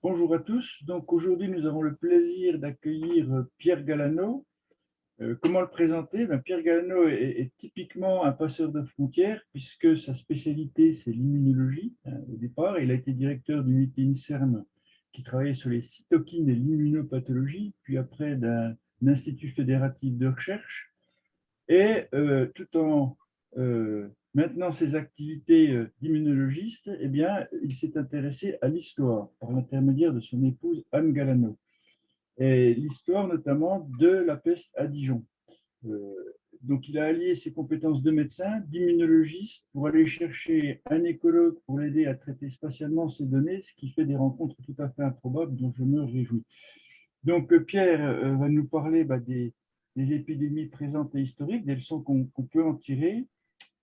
Bonjour à tous. Donc aujourd'hui, nous avons le plaisir d'accueillir Pierre Galano. Comment le présenter? Pierre Galano est typiquement un passeur de frontières puisque sa spécialité, c'est l'immunologie au départ. Il a été directeur du unité INSERM qui travaillait sur les cytokines et l'immunopathologie, puis après d'un institut fédératif de recherche. Et tout en maintenant ses activités d'immunologiste, eh bien, il s'est intéressé à l'histoire par l'intermédiaire de son épouse Anne Galano. Et l'histoire notamment de la peste à Dijon. Euh, donc, il a allié ses compétences de médecin, d'immunologiste, pour aller chercher un écologue pour l'aider à traiter spatialement ces données, ce qui fait des rencontres tout à fait improbables dont je me réjouis. Donc, Pierre va nous parler des épidémies présentes et historiques, des leçons qu'on peut en tirer.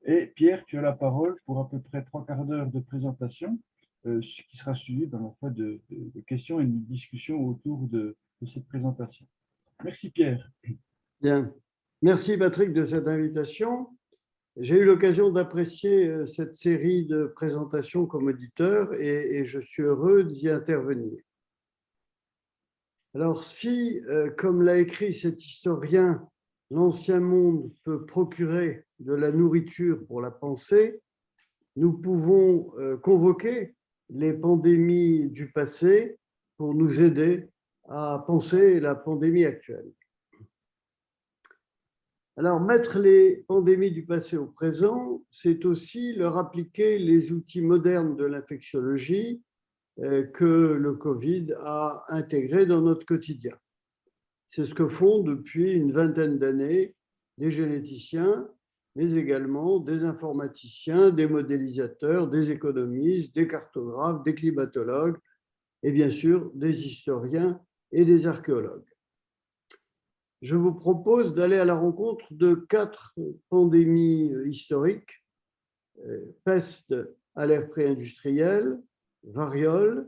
Et Pierre, tu as la parole pour à peu près 3/4 d'heure de présentation, ce qui sera suivi dans la fois de questions et de discussions autour de cette présentation. Merci Pierre. Bien. Merci Patrick de cette invitation. J'ai eu l'occasion d'apprécier cette série de présentations comme auditeur et je suis heureux d'y intervenir. Alors si, comme l'a écrit cet historien, l'ancien monde peut procurer de la nourriture pour la pensée, nous pouvons convoquer les pandémies du passé pour nous aider à penser la pandémie actuelle. Alors, mettre les pandémies du passé au présent, c'est aussi leur appliquer les outils modernes de l'infectiologie que le Covid a intégrés dans notre quotidien. C'est ce que font depuis une vingtaine d'années des généticiens, mais également des informaticiens, des modélisateurs, des économistes, des cartographes, des climatologues et bien sûr des historiens et des archéologues. Je vous propose d'aller à la rencontre de 4 pandémies historiques: peste à l'ère pré-industrielle, variole,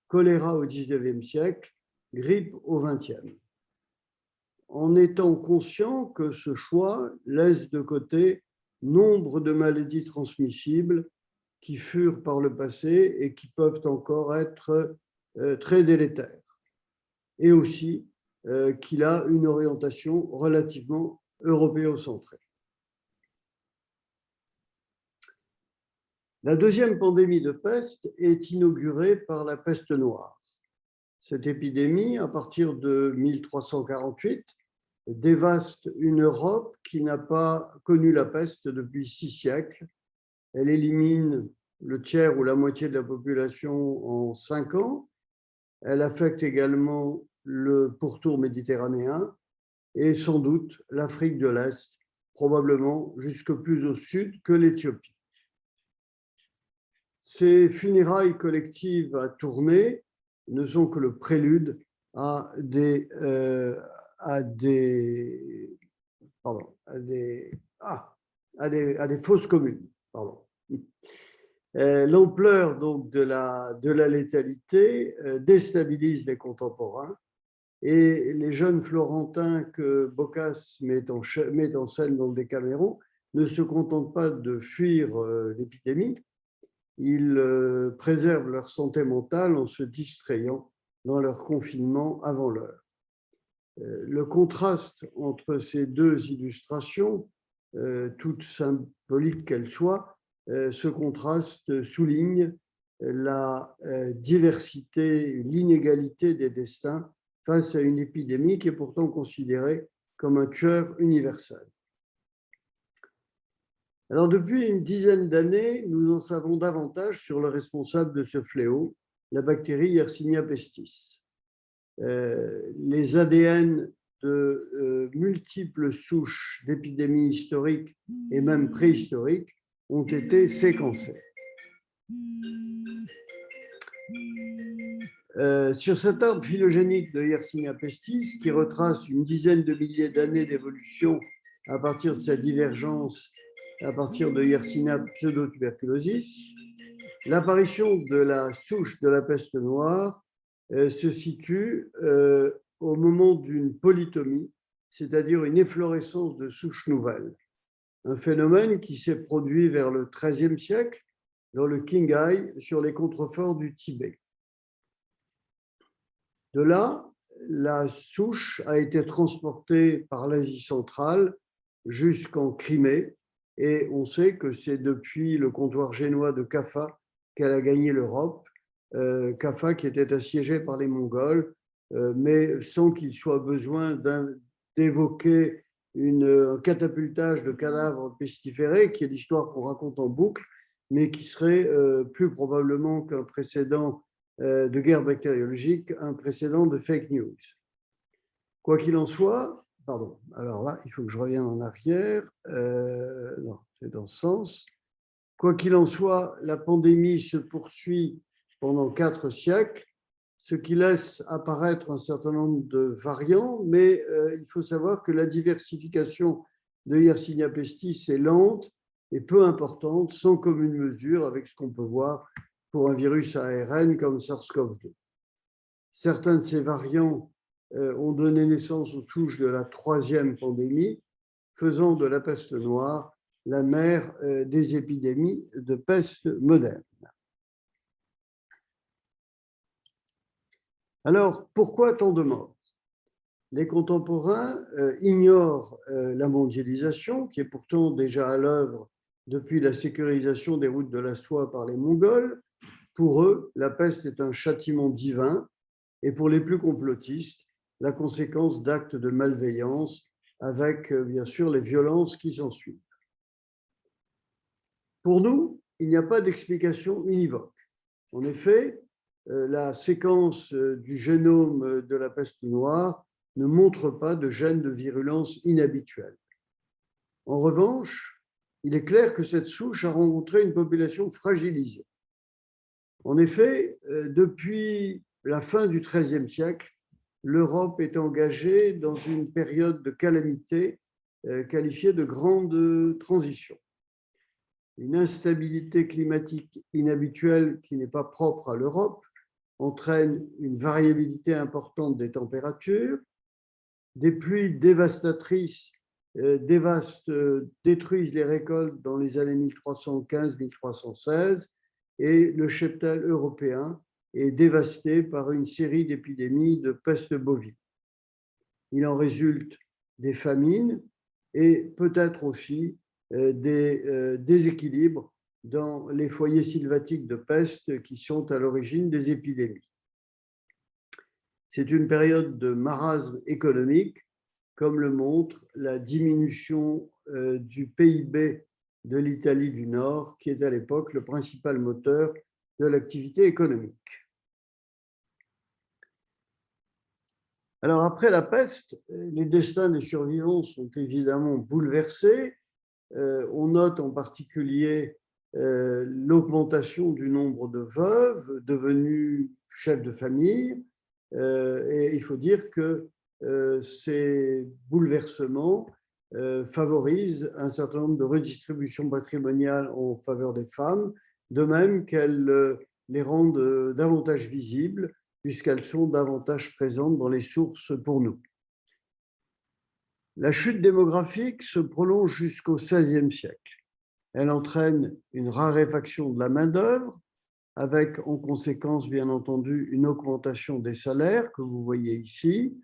choléra au XIXe siècle, grippe au XXe. En étant conscient que ce choix laisse de côté nombre de maladies transmissibles qui furent par le passé et qui peuvent encore être très délétères. Et aussi qu'il a une orientation relativement européocentrée. La deuxième pandémie de peste est inaugurée par la peste noire. Cette épidémie, à partir de 1348, dévaste une Europe qui n'a pas connu la peste depuis 6 siècles. Elle élimine le tiers ou la moitié de la population en 5 ans. Elle affecte également le pourtour méditerranéen et sans doute l'Afrique de l'Est, probablement jusque plus au sud que l'Éthiopie. Ces funérailles collectives à Tournai ne sont que le prélude à des fausses communes. L'ampleur donc de la létalité déstabilise les contemporains. Et les jeunes Florentins que Boccace met en scène dans le Décaméron ne se contentent pas de fuir l'épidémie, ils préservent leur santé mentale en se distrayant dans leur confinement avant l'heure. Le contraste entre ces deux illustrations, toutes symboliques qu'elles soient, ce contraste souligne la diversité, l'inégalité des destins face à une épidémie qui est pourtant considérée comme un tueur universel. Alors, depuis une dizaine d'années, nous en savons davantage sur le responsable de ce fléau, la bactérie Yersinia pestis. Les ADN de multiples souches d'épidémies historiques et même préhistoriques ont été séquencés. Sur cet arbre phylogénique de Yersinia pestis, qui retrace une dizaine de milliers d'années d'évolution à partir de sa divergence à partir de Yersinia pseudotuberculosis, l'apparition de la souche de la peste noire se situe au moment d'une polytomie, c'est-à-dire une efflorescence de souches nouvelles. Un phénomène qui s'est produit vers le XIIIe siècle dans le Qinghai, sur les contreforts du Tibet. De là, la souche a été transportée par l'Asie centrale jusqu'en Crimée, et on sait que c'est depuis le comptoir génois de Kaffa qu'elle a gagné l'Europe, Kaffa qui était assiégé par les Mongols, mais sans qu'il soit besoin d'évoquer un catapultage de cadavres pestiférés, qui est l'histoire qu'on raconte en boucle, mais qui serait plus probablement qu'un précédent de guerre bactériologique, un précédent de fake news. Quoi qu'il en soit, pardon, alors là, il faut que je revienne en arrière, non, c'est dans ce sens. Quoi qu'il en soit, la pandémie se poursuit pendant 4 siècles, ce qui laisse apparaître un certain nombre de variants, mais il faut savoir que la diversification de Yersinia pestis est lente et peu importante, sans commune mesure avec ce qu'on peut voir pour un virus ARN comme SARS-CoV-2. Certains de ces variants ont donné naissance aux souches de la 3e pandémie, faisant de la peste noire la mère des épidémies de peste moderne. Alors, pourquoi tant de morts? Les contemporains ignorent la mondialisation, qui est pourtant déjà à l'œuvre depuis la sécurisation des routes de la soie par les Mongols. Pour eux, la peste est un châtiment divin, et pour les plus complotistes, la conséquence d'actes de malveillance, avec bien sûr les violences qui s'ensuivent. Pour nous, il n'y a pas d'explication univoque. En effet, la séquence du génome de la peste noire ne montre pas de gènes de virulence inhabituels. En revanche, il est clair que cette souche a rencontré une population fragilisée. En effet, depuis la fin du XIIIe siècle, l'Europe est engagée dans une période de calamité qualifiée de grande transition. Une instabilité climatique inhabituelle qui n'est pas propre à l'Europe entraîne une variabilité importante des températures, des pluies dévastatrices détruisent les récoltes dans les années 1315-1316 et le cheptel européen est dévasté par une série d'épidémies de peste bovine. Il en résulte des famines et peut-être aussi des déséquilibres dans les foyers sylvatiques de peste qui sont à l'origine des épidémies. C'est une période de marasme économique, comme le montre la diminution du PIB de l'Italie du Nord, qui est à l'époque le principal moteur de l'activité économique. Alors après la peste, les destins des survivants sont évidemment bouleversés. On note en particulier l'augmentation du nombre de veuves devenues chefs de famille. Et il faut dire que ces bouleversements favorisent un certain nombre de redistributions patrimoniales en faveur des femmes, de même qu'elles les rendent davantage visibles, puisqu'elles sont davantage présentes dans les sources pour nous. La chute démographique se prolonge jusqu'au XVIe siècle. Elle entraîne une raréfaction de la main-d'œuvre, avec en conséquence, bien entendu, une augmentation des salaires que vous voyez ici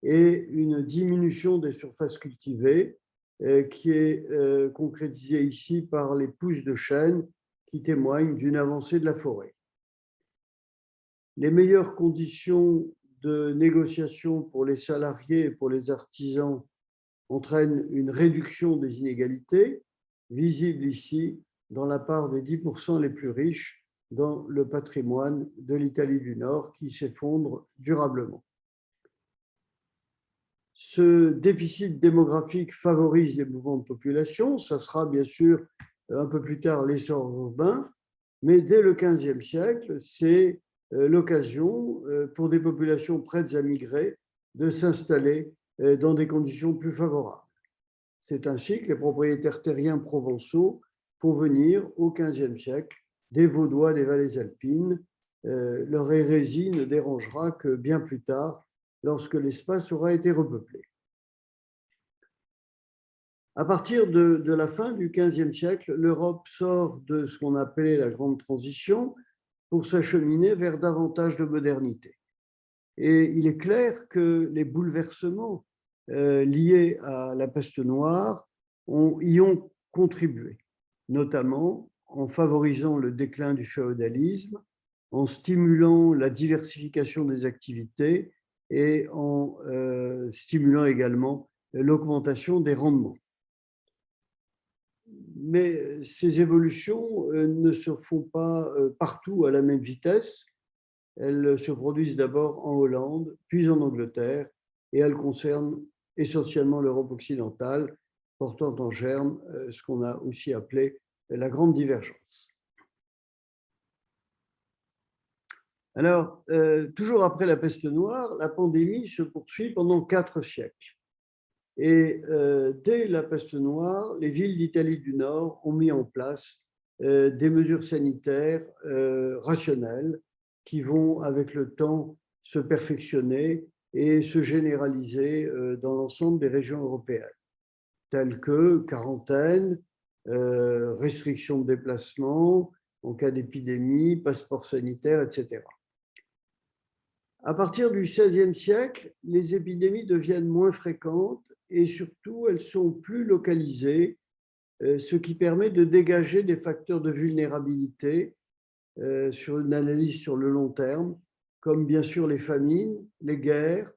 et une diminution des surfaces cultivées qui est concrétisée ici par les pousses de chêne qui témoignent d'une avancée de la forêt. Les meilleures conditions de négociation pour les salariés et pour les artisans entraînent une réduction des inégalités, visible ici dans la part des 10% les plus riches dans le patrimoine de l'Italie du Nord qui s'effondre durablement. Ce déficit démographique favorise les mouvements de population, ça sera bien sûr un peu plus tard l'essor urbain, mais dès le XVe siècle, c'est l'occasion pour des populations prêtes à migrer de s'installer dans des conditions plus favorables. C'est ainsi que les propriétaires terriens provençaux font venir au XVe siècle des Vaudois des vallées alpines. Leur hérésie ne dérangera que bien plus tard, lorsque l'espace aura été repeuplé. À partir de la fin du XVe siècle, l'Europe sort de ce qu'on appelait la grande transition pour s'acheminer vers davantage de modernité. Et il est clair que les bouleversements liés à la peste noire y ont contribué, notamment en favorisant le déclin du féodalisme, en stimulant la diversification des activités et en stimulant également l'augmentation des rendements. Mais ces évolutions ne se font pas partout à la même vitesse. Elles se produisent d'abord en Hollande, puis en Angleterre, et elles concernent essentiellement l'Europe occidentale, portant en germe ce qu'on a aussi appelé la grande divergence. Alors, toujours après la peste noire, la pandémie se poursuit pendant 4 siècles. Et dès la peste noire, les villes d'Italie du Nord ont mis en place des mesures sanitaires rationnelles qui vont, avec le temps, se perfectionner et se généraliser dans l'ensemble des régions européennes, telles que quarantaine, restrictions de déplacement en cas d'épidémie, passeport sanitaire, etc. À partir du XVIe siècle, les épidémies deviennent moins fréquentes et surtout, elles sont plus localisées, ce qui permet de dégager des facteurs de vulnérabilité sur une analyse sur le long terme, comme bien sûr les famines, les guerres,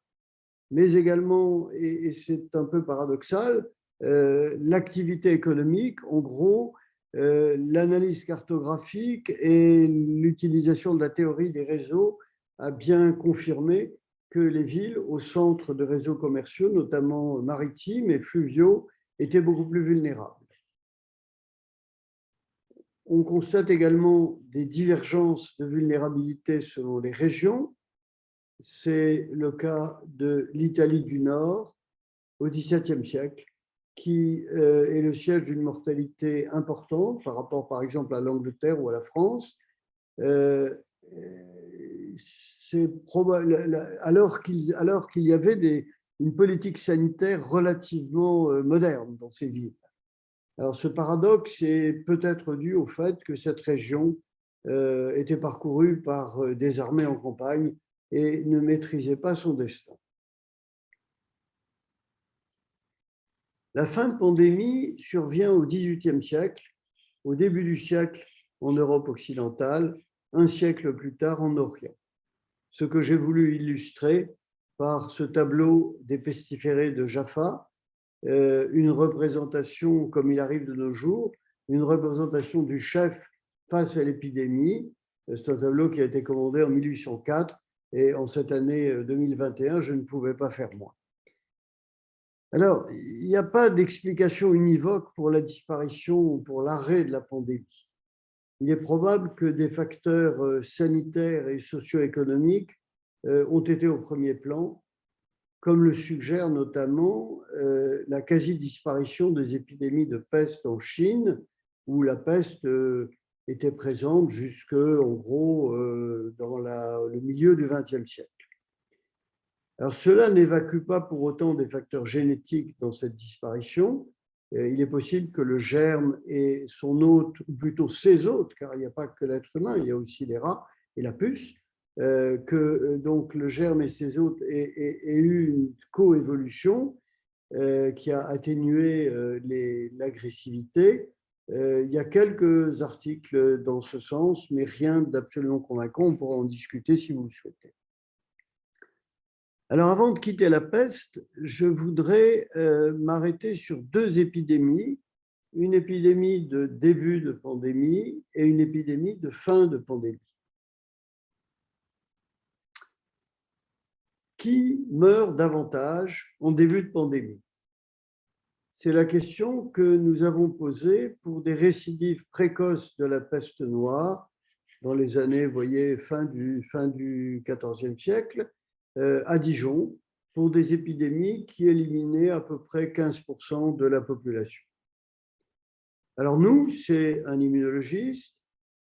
mais également, et c'est un peu paradoxal, l'activité économique, en gros, l'analyse cartographique et l'utilisation de la théorie des réseaux a bien confirmé que les villes au centre de réseaux commerciaux, notamment maritimes et fluviaux, étaient beaucoup plus vulnérables. On constate également des divergences de vulnérabilité selon les régions. C'est le cas de l'Italie du Nord au XVIIe siècle, qui est le siège d'une mortalité importante par rapport, par exemple, à l'Angleterre ou à la France. C'est probable, alors qu'il y avait une politique sanitaire relativement moderne dans ces villes. Alors, ce paradoxe est peut-être dû au fait que cette région était parcourue par des armées en campagne et ne maîtrisait pas son destin. La fin de pandémie survient au XVIIIe siècle, au début du siècle en Europe occidentale, un siècle plus tard en Orient. Ce que j'ai voulu illustrer par ce tableau des pestiférés de Jaffa, une représentation, comme il arrive de nos jours, une représentation du chef face à l'épidémie. C'est un tableau qui a été commandé en 1804 et en cette année 2021, je ne pouvais pas faire moins. Alors, il n'y a pas d'explication univoque pour la disparition ou pour l'arrêt de la pandémie. Il est probable que des facteurs sanitaires et socio-économiques ont été au premier plan, comme le suggère notamment la quasi-disparition des épidémies de peste en Chine, où la peste était présente jusque, en gros, dans le milieu du XXe siècle. Alors, cela n'évacue pas pour autant des facteurs génétiques dans cette disparition. Il est possible que le germe et son hôte, ou plutôt ses hôtes, car il n'y a pas que l'être humain, il y a aussi les rats et la puce, que donc le germe et ses hôtes aient eu une coévolution qui a atténué l'agressivité. Il y a quelques articles dans ce sens, mais rien d'absolument convaincant. On pourra en discuter si vous le souhaitez. Alors, avant de quitter la peste, je voudrais m'arrêter sur 2 épidémies, une épidémie de début de pandémie et une épidémie de fin de pandémie. Qui meurt davantage en début de pandémie? C'est la question que nous avons posée pour des récidives précoces de la peste noire dans les années, vous voyez, fin du XIVe siècle, à Dijon, pour des épidémies qui éliminaient à peu près 15% de la population. Alors nous, c'est un immunologiste,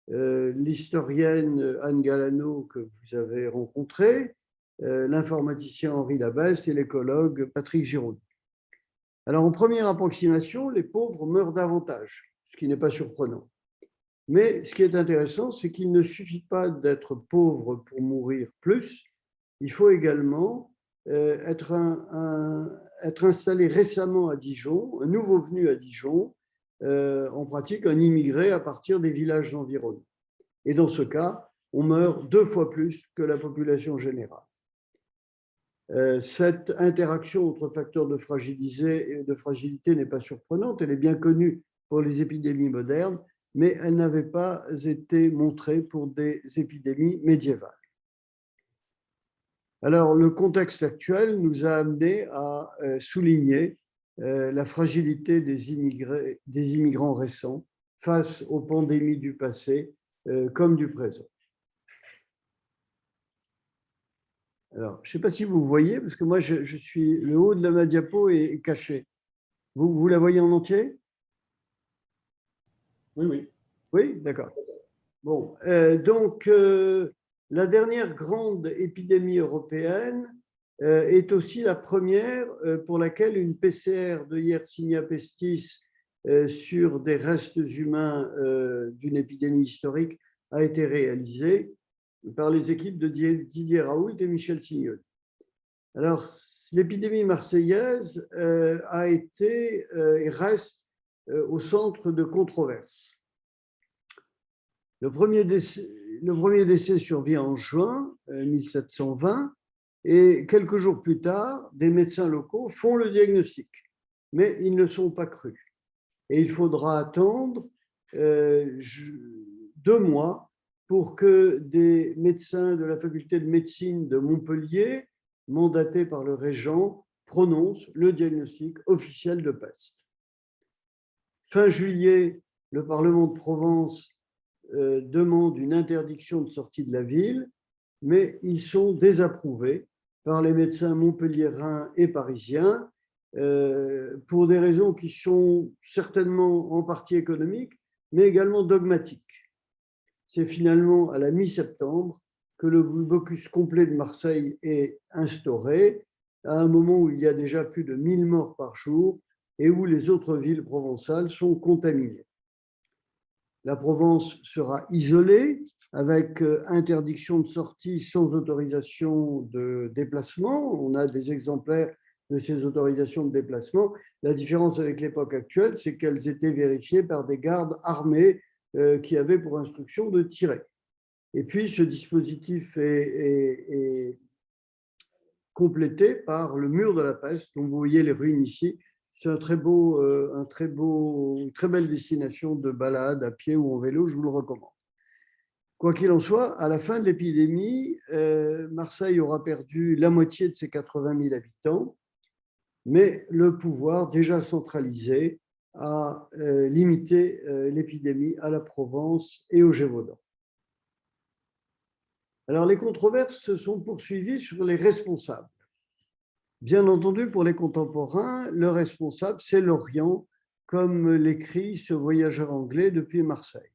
l'historienne Anne Galano que vous avez rencontrée, l'informaticien Henri Labesse et l'écologue Patrick Giraudy. Alors en première approximation, les pauvres meurent davantage, ce qui n'est pas surprenant. Mais ce qui est intéressant, c'est qu'il ne suffit pas d'être pauvre pour mourir plus, il faut également être installé récemment à Dijon, un nouveau venu à Dijon, en pratique un immigré à partir des villages environnants. Et dans ce cas, on meurt 2 fois plus que la population générale. Cette interaction entre facteurs de fragilité n'est pas surprenante, elle est bien connue pour les épidémies modernes, mais elle n'avait pas été montrée pour des épidémies médiévales. Alors, le contexte actuel nous a amené à souligner la fragilité des immigrants récents face aux pandémies du passé comme du présent. Alors, je ne sais pas si vous voyez, parce que moi, le haut de ma diapo est caché. Vous la voyez en entier? Oui, oui. Oui, d'accord. Bon, donc, la dernière grande épidémie européenne est aussi la première pour laquelle une PCR de Yersinia pestis sur des restes humains d'une épidémie historique a été réalisée par les équipes de Didier Raoult et Michel Signol. Alors, l'épidémie marseillaise a été et reste au centre de controverses. Le premier décès survient en juin 1720 et quelques jours plus tard, des médecins locaux font le diagnostic, mais ils ne sont pas crus. Et il faudra attendre 2 mois pour que des médecins de la faculté de médecine de Montpellier, mandatés par le régent, prononcent le diagnostic officiel de peste. Fin juillet, le Parlement de Provence demande une interdiction de sortie de la ville, mais ils sont désapprouvés par les médecins montpelliérains et parisiens pour des raisons qui sont certainement en partie économiques, mais également dogmatiques. C'est finalement à la mi-septembre que le blocus complet de Marseille est instauré, à un moment où il y a déjà plus de 1000 morts par jour et où les autres villes provençales sont contaminées. La Provence sera isolée avec interdiction de sortie sans autorisation de déplacement. On a des exemplaires de ces autorisations de déplacement. La différence avec l'époque actuelle, c'est qu'elles étaient vérifiées par des gardes armés qui avaient pour instruction de tirer. Et puis, ce dispositif est complété par le mur de la peste, dont vous voyez les ruines ici. C'est une très belle destination de balade à pied ou en vélo, je vous le recommande. Quoi qu'il en soit, à la fin de l'épidémie, Marseille aura perdu la moitié de ses 80 000 habitants, mais le pouvoir déjà centralisé a limité l'épidémie à la Provence et au Gévaudan. Alors, les controverses se sont poursuivies sur les responsables. Bien entendu, pour les contemporains, le responsable, c'est l'Orient, comme l'écrit ce voyageur anglais depuis Marseille.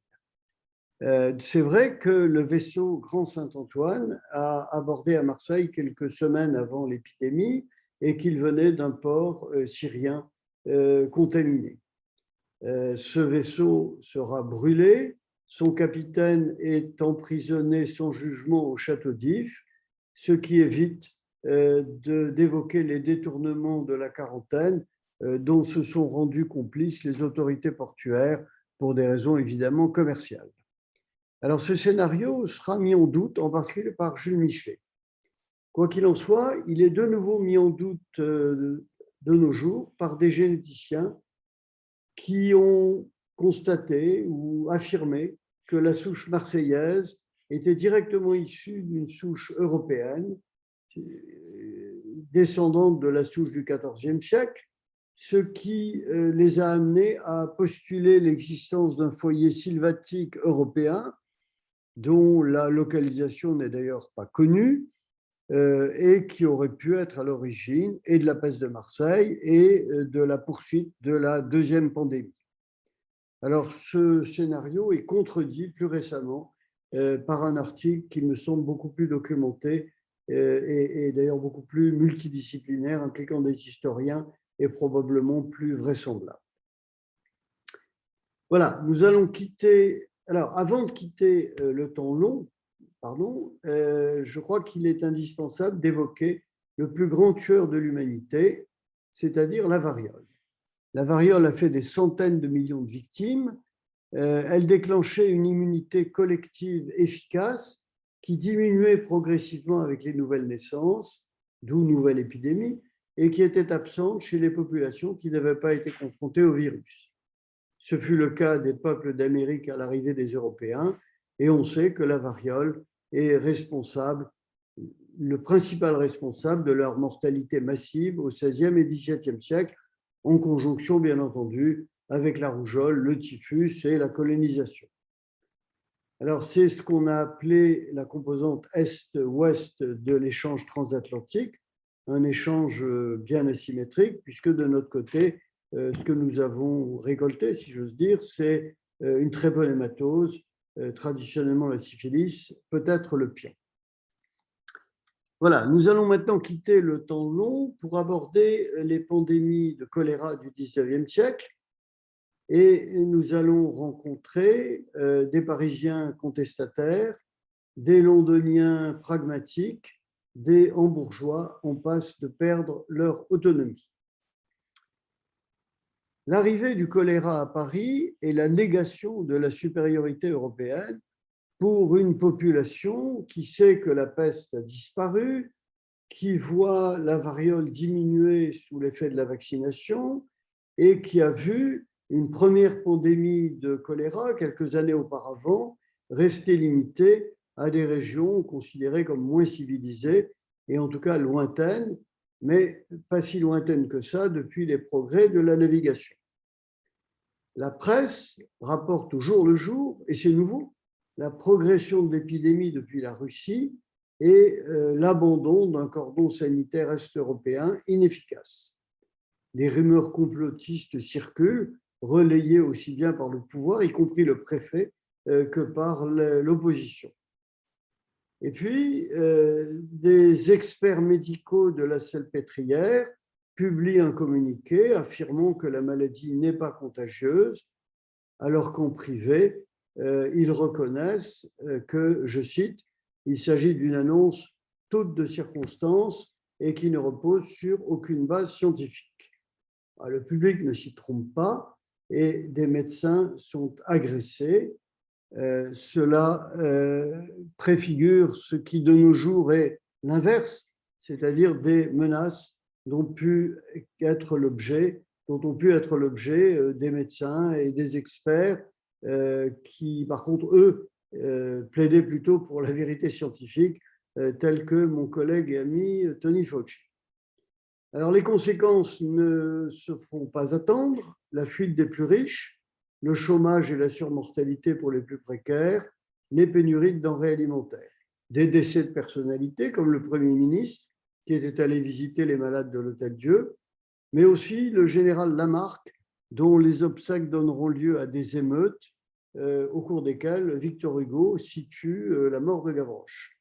C'est vrai que le vaisseau Grand Saint-Antoine a abordé à Marseille quelques semaines avant l'épidémie et qu'il venait d'un port syrien contaminé. Ce vaisseau sera brûlé, son capitaine est emprisonné sans jugement au château d'If, ce qui évite d'évoquer les détournements de la quarantaine dont se sont rendus complices les autorités portuaires pour des raisons évidemment commerciales. Alors ce scénario sera mis en doute en particulier par Jules Michelet. Quoi qu'il en soit, il est de nouveau mis en doute de nos jours par des généticiens qui ont constaté ou affirmé que la souche marseillaise était directement issue d'une souche européenne, descendante de la souche du XIVe siècle, ce qui les a amenés à postuler l'existence d'un foyer sylvatique européen, dont la localisation n'est d'ailleurs pas connue, et qui aurait pu être à l'origine et de la peste de Marseille et de la poursuite de la deuxième pandémie. Alors, ce scénario est contredit plus récemment par un article qui me semble beaucoup plus documenté et d'ailleurs beaucoup plus multidisciplinaire, impliquant des historiens et probablement plus vraisemblable. Voilà, nous allons quitter. Alors, avant de quitter le temps long, je crois qu'il est indispensable d'évoquer le plus grand tueur de l'humanité, c'est-à-dire la variole. La variole a fait des centaines de millions de victimes. Elle déclenchait une immunité collective efficace qui diminuait progressivement avec les nouvelles naissances, d'où nouvelle épidémie, et qui était absente chez les populations qui n'avaient pas été confrontées au virus. Ce fut le cas des peuples d'Amérique à l'arrivée des Européens, et on sait que la variole est responsable, le principal responsable de leur mortalité massive au XVIe et XVIIe siècle, en conjonction, bien entendu, avec la rougeole, le typhus et la colonisation. Alors, c'est ce qu'on a appelé la composante Est-Ouest de l'échange transatlantique, un échange bien asymétrique, puisque de notre côté, ce que nous avons récolté, si j'ose dire, c'est une tréphonématose, traditionnellement la syphilis, peut-être le pion. Voilà, nous allons maintenant quitter le temps long pour aborder les pandémies de choléra du XIXe siècle. Et nous allons rencontrer des Parisiens contestataires, des Londoniens pragmatiques, des Hambourgeois en passe de perdre leur autonomie. L'arrivée du choléra à Paris est la négation de la supériorité européenne pour une population qui sait que la peste a disparu, qui voit la variole diminuer sous l'effet de la vaccination et qui a vu une première pandémie de choléra, quelques années auparavant, rester limitée à des régions considérées comme moins civilisées et en tout cas lointaines, mais pas si lointaines que ça depuis les progrès de la navigation. La presse rapporte au jour le jour, et c'est nouveau, la progression de l'épidémie depuis la Russie et l'abandon d'un cordon sanitaire est-européen inefficace. Des rumeurs complotistes circulent, relayées aussi bien par le pouvoir, y compris le préfet, que par l'opposition. Et puis, des experts médicaux de la Salpêtrière publient un communiqué affirmant que la maladie n'est pas contagieuse, alors qu'en privé, ils reconnaissent que, je cite, il s'agit d'une annonce toute de circonstance et qui ne repose sur aucune base scientifique. Alors, le public ne s'y trompe pas et des médecins sont agressés. Cela préfigure ce qui de nos jours est l'inverse, c'est-à-dire des menaces dont ont pu être l'objet des médecins et des experts qui, par contre, eux, plaidaient plutôt pour la vérité scientifique, tel que mon collègue et ami Tony Fauci. Alors, les conséquences ne se font pas attendre. La fuite des plus riches, le chômage et la surmortalité pour les plus précaires, les pénuries de denrées alimentaires, des décès de personnalités comme le Premier ministre qui était allé visiter les malades de l'Hôtel-Dieu, mais aussi le général Lamarque dont les obsèques donneront lieu à des émeutes au cours desquelles Victor Hugo situe la mort de Gavroche.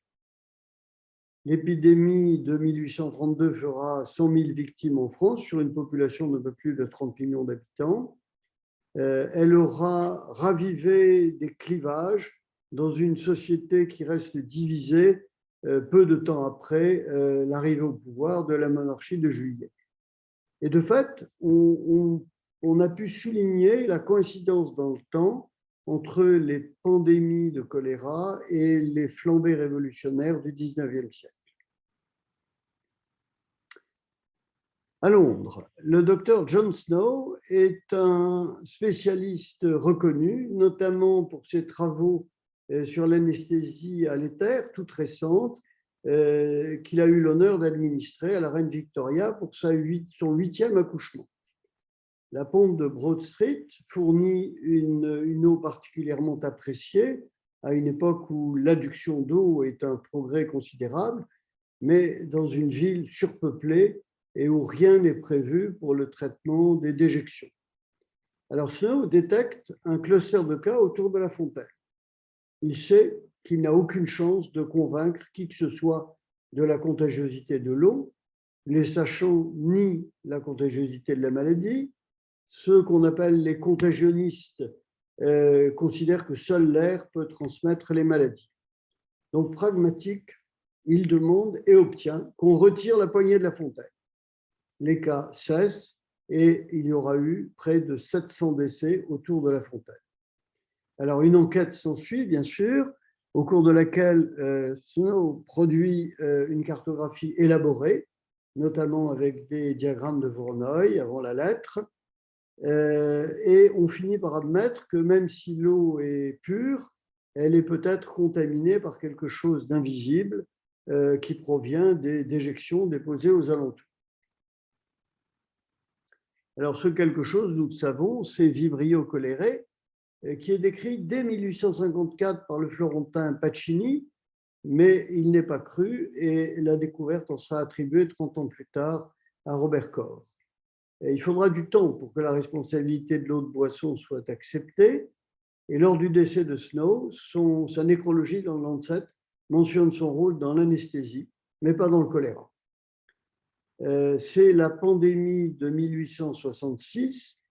L'épidémie de 1832 fera 100 000 victimes en France sur une population de peu plus de 30 millions d'habitants. Elle aura ravivé des clivages dans une société qui reste divisée peu de temps après l'arrivée au pouvoir de la monarchie de Juillet. Et de fait, on a pu souligner la coïncidence dans le temps entre les pandémies de choléra et les flambées révolutionnaires du XIXe siècle. À Londres, le docteur John Snow est un spécialiste reconnu, notamment pour ses travaux sur l'anesthésie à l'éther, toute récente, qu'il a eu l'honneur d'administrer à la reine Victoria pour son 8e accouchement. La pompe de Broad Street fournit une eau particulièrement appréciée à une époque où l'adduction d'eau est un progrès considérable, mais dans une ville surpeuplée et où rien n'est prévu pour le traitement des déjections. Alors Snow détecte un cluster de cas autour de la fontaine. Il sait qu'il n'a aucune chance de convaincre qui que ce soit de la contagiosité de l'eau. Les sachants nient la contagiosité de la maladie. Ceux qu'on appelle les contagionnistes considèrent que seul l'air peut transmettre les maladies. Donc, pragmatique, il demande et obtient qu'on retire la poignée de la fontaine. Les cas cessent et il y aura eu près de 700 décès autour de la fontaine. Alors, une enquête s'ensuit, bien sûr, au cours de laquelle Snow produit une cartographie élaborée, notamment avec des diagrammes de Voronoi avant la lettre. Et on finit par admettre que même si l'eau est pure, elle est peut-être contaminée par quelque chose d'invisible qui provient des déjections déposées aux alentours. Alors, ce quelque chose, nous le savons, c'est Vibrio cholerae, qui est décrit dès 1854 par le Florentin Pacini, mais il n'est pas cru et la découverte en sera attribuée 30 ans plus tard à Robert Koch. Et il faudra du temps pour que la responsabilité de l'eau de boisson soit acceptée. Et lors du décès de Snow, sa nécrologie dans le Lancet mentionne son rôle dans l'anesthésie, mais pas dans le choléra. C'est la pandémie de 1866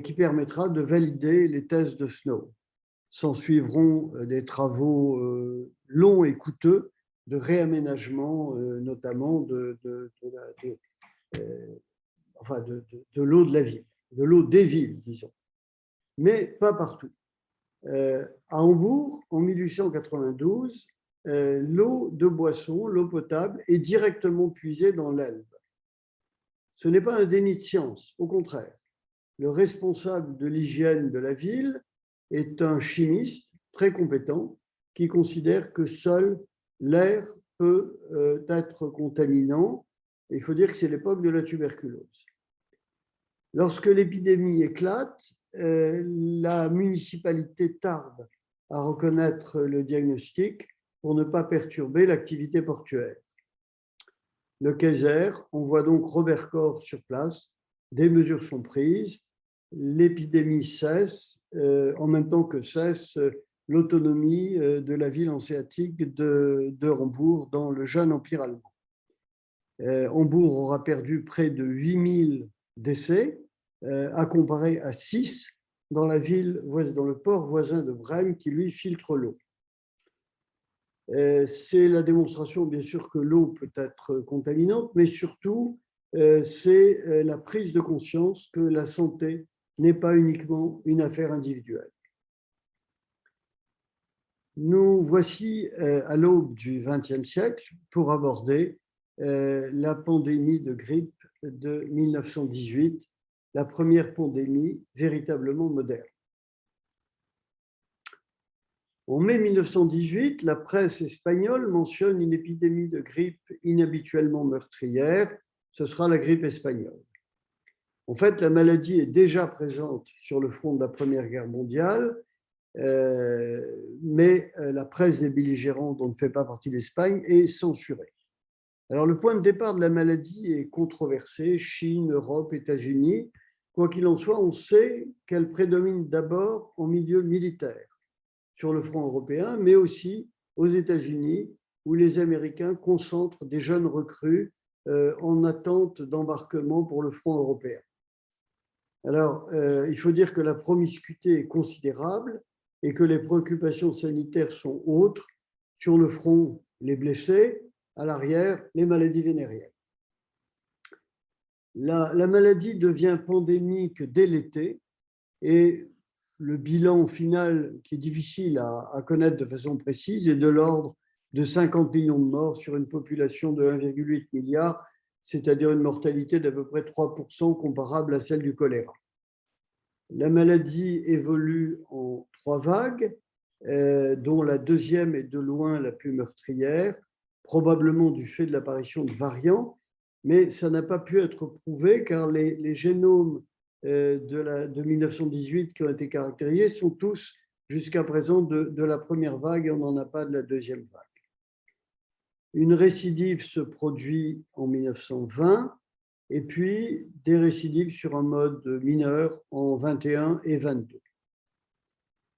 qui permettra de valider les thèses de Snow. S'en suivront des travaux longs et coûteux de réaménagement, notamment de l'eau de la ville, de l'eau des villes, disons. Mais pas partout. À Hambourg, en 1892, l'eau de boisson, l'eau potable, est directement puisée dans l'Elbe. Ce n'est pas un déni de science, au contraire. Le responsable de l'hygiène de la ville est un chimiste très compétent qui considère que seul l'air peut être contaminant. Il faut dire que c'est l'époque de la tuberculose. Lorsque l'épidémie éclate, la municipalité tarde à reconnaître le diagnostic pour ne pas perturber l'activité portuaire. Le Kaiser envoie donc Robert Koch sur place, des mesures sont prises, l'épidémie cesse, en même temps que cesse l'autonomie de la ville hanséatique de Hambourg dans le jeune empire allemand. Hambourg aura perdu près de 8000 décès, à comparer à 6 dans le port voisin de Brême qui lui filtre l'eau. C'est la démonstration, bien sûr, que l'eau peut être contaminante, mais surtout, c'est la prise de conscience que la santé n'est pas uniquement une affaire individuelle. Nous voici à l'aube du XXe siècle pour aborder la pandémie de grippe de 1918, la première pandémie véritablement moderne. En mai 1918, la presse espagnole mentionne une épidémie de grippe inhabituellement meurtrière. Ce sera la grippe espagnole. En fait, la maladie est déjà présente sur le front de la Première Guerre mondiale, mais la presse des belligérants, dont ne fait pas partie l'Espagne, est censurée. Alors, le point de départ de la maladie est controversé, Chine, Europe, États-Unis. Quoi qu'il en soit, on sait qu'elle prédomine d'abord en milieu militaire, sur le front européen, mais aussi aux États-Unis, où les Américains concentrent des jeunes recrues en attente d'embarquement pour le front européen. Alors, il faut dire que la promiscuité est considérable et que les préoccupations sanitaires sont autres. Sur le front, les blessés, à l'arrière, les maladies vénériennes. La maladie devient pandémique dès l'été et le bilan final, qui est difficile à connaître de façon précise, est de l'ordre de 50 millions de morts sur une population de 1,8 milliard, c'est-à-dire une mortalité d'à peu près 3% comparable à celle du choléra. La maladie évolue en 3 vagues, dont la deuxième est de loin la plus meurtrière, probablement du fait de l'apparition de variants, mais ça n'a pas pu être prouvé car les génomes de 1918 qui ont été caractérisés sont tous jusqu'à présent de la première vague et on n'en a pas de la deuxième vague. Une récidive se produit en 1920 et puis des récidives sur un mode mineur en 21 et 22.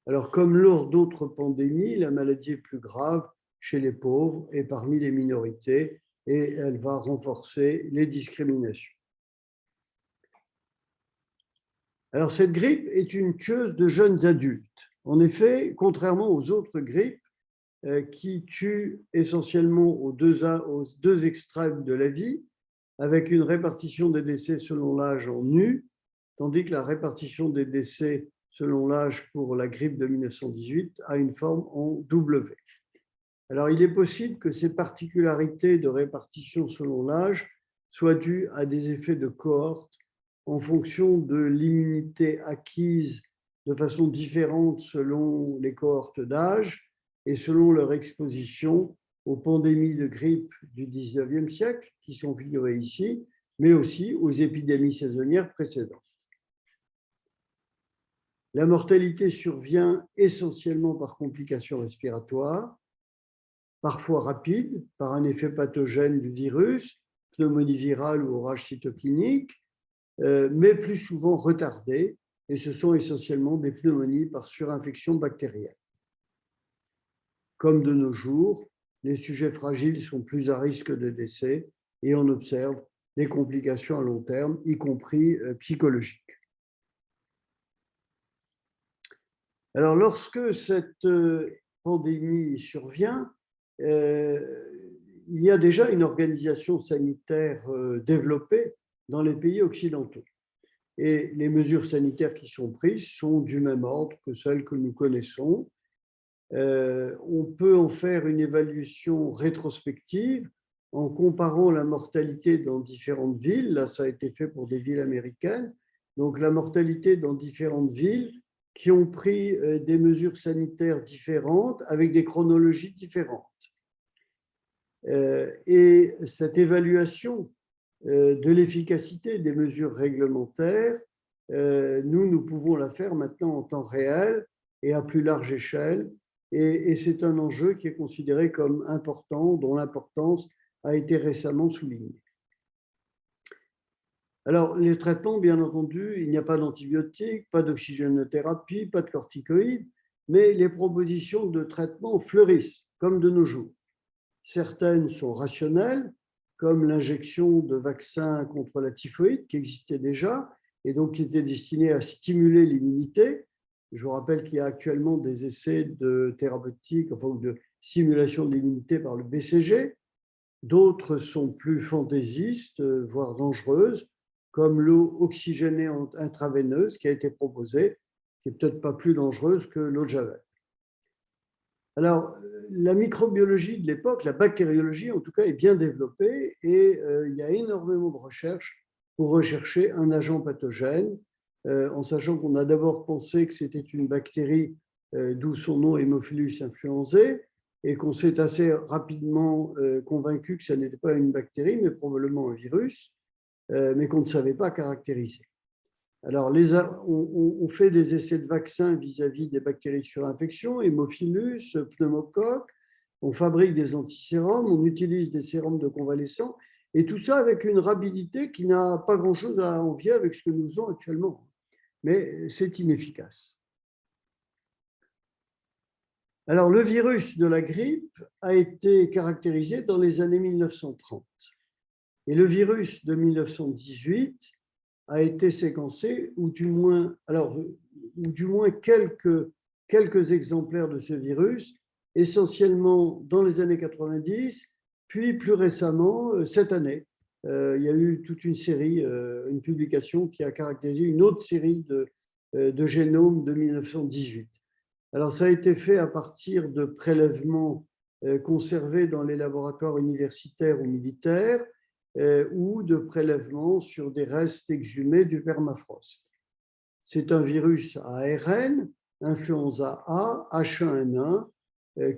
Alors, comme lors d'autres pandémies, la maladie est plus grave chez les pauvres et parmi les minorités et elle va renforcer les discriminations. Alors, cette grippe est une tueuse de jeunes adultes. En effet, contrairement aux autres grippes, qui tue essentiellement aux deux extrêmes de la vie, avec une répartition des décès selon l'âge en U, tandis que la répartition des décès selon l'âge pour la grippe de 1918 a une forme en W. Alors, il est possible que ces particularités de répartition selon l'âge soient dues à des effets de cohorte en fonction de l'immunité acquise de façon différente selon les cohortes d'âge et selon leur exposition aux pandémies de grippe du 19e siècle, qui sont figurées ici, mais aussi aux épidémies saisonnières précédentes. La mortalité survient essentiellement par complications respiratoires, parfois rapide, par un effet pathogène du virus, pneumonie virale ou orage cytokinique, mais plus souvent retardé, et ce sont essentiellement des pneumonies par surinfection bactérienne. Comme de nos jours, les sujets fragiles sont plus à risque de décès et on observe des complications à long terme, y compris psychologiques. Alors, lorsque cette pandémie survient, il y a déjà une organisation sanitaire développée dans les pays occidentaux. Et les mesures sanitaires qui sont prises sont du même ordre que celles que nous connaissons. On peut en faire une évaluation rétrospective en comparant la mortalité dans différentes villes. Là, ça a été fait pour des villes américaines. Donc, la mortalité dans différentes villes qui ont pris des mesures sanitaires différentes avec des chronologies différentes. Et cette évaluation de l'efficacité des mesures réglementaires, nous pouvons la faire maintenant en temps réel et à plus large échelle. Et c'est un enjeu qui est considéré comme important, dont l'importance a été récemment soulignée. Alors, les traitements, bien entendu, il n'y a pas d'antibiotiques, pas d'oxygénothérapie, pas de corticoïdes, mais les propositions de traitement fleurissent, comme de nos jours. Certaines sont rationnelles, comme l'injection de vaccins contre la typhoïde, qui existait déjà, et donc qui était destinée à stimuler l'immunité. Je vous rappelle qu'il y a actuellement des essais de thérapeutique, enfin de simulation de l'immunité par le BCG. D'autres sont plus fantaisistes, voire dangereuses, comme l'eau oxygénée intraveineuse qui a été proposée, qui n'est peut-être pas plus dangereuse que l'eau de Javel. Alors, la microbiologie de l'époque, la bactériologie en tout cas, est bien développée et il y a énormément de recherches pour rechercher un agent pathogène, en sachant qu'on a d'abord pensé que c'était une bactérie, d'où son nom Haemophilus influenzae, et qu'on s'est assez rapidement convaincu que ce n'était pas une bactérie, mais probablement un virus, mais qu'on ne savait pas caractériser. Alors, on fait des essais de vaccins vis-à-vis des bactéries de surinfection, Haemophilus, pneumocoque, on fabrique des antisérums, on utilise des sérums de convalescents, et tout ça avec une rapidité qui n'a pas grand-chose à envier avec ce que nous faisons actuellement. Mais c'est inefficace. Alors, le virus de la grippe a été caractérisé dans les années 1930. Et le virus de 1918 a été séquencé, ou du moins quelques exemplaires de ce virus, essentiellement dans les années 90, puis plus récemment, cette année. Il y a eu toute une série, une publication qui a caractérisé une autre série de génomes de 1918. Alors, ça a été fait à partir de prélèvements conservés dans les laboratoires universitaires ou militaires, ou de prélèvements sur des restes exhumés du permafrost. C'est un virus à ARN, influenza A, H1N1,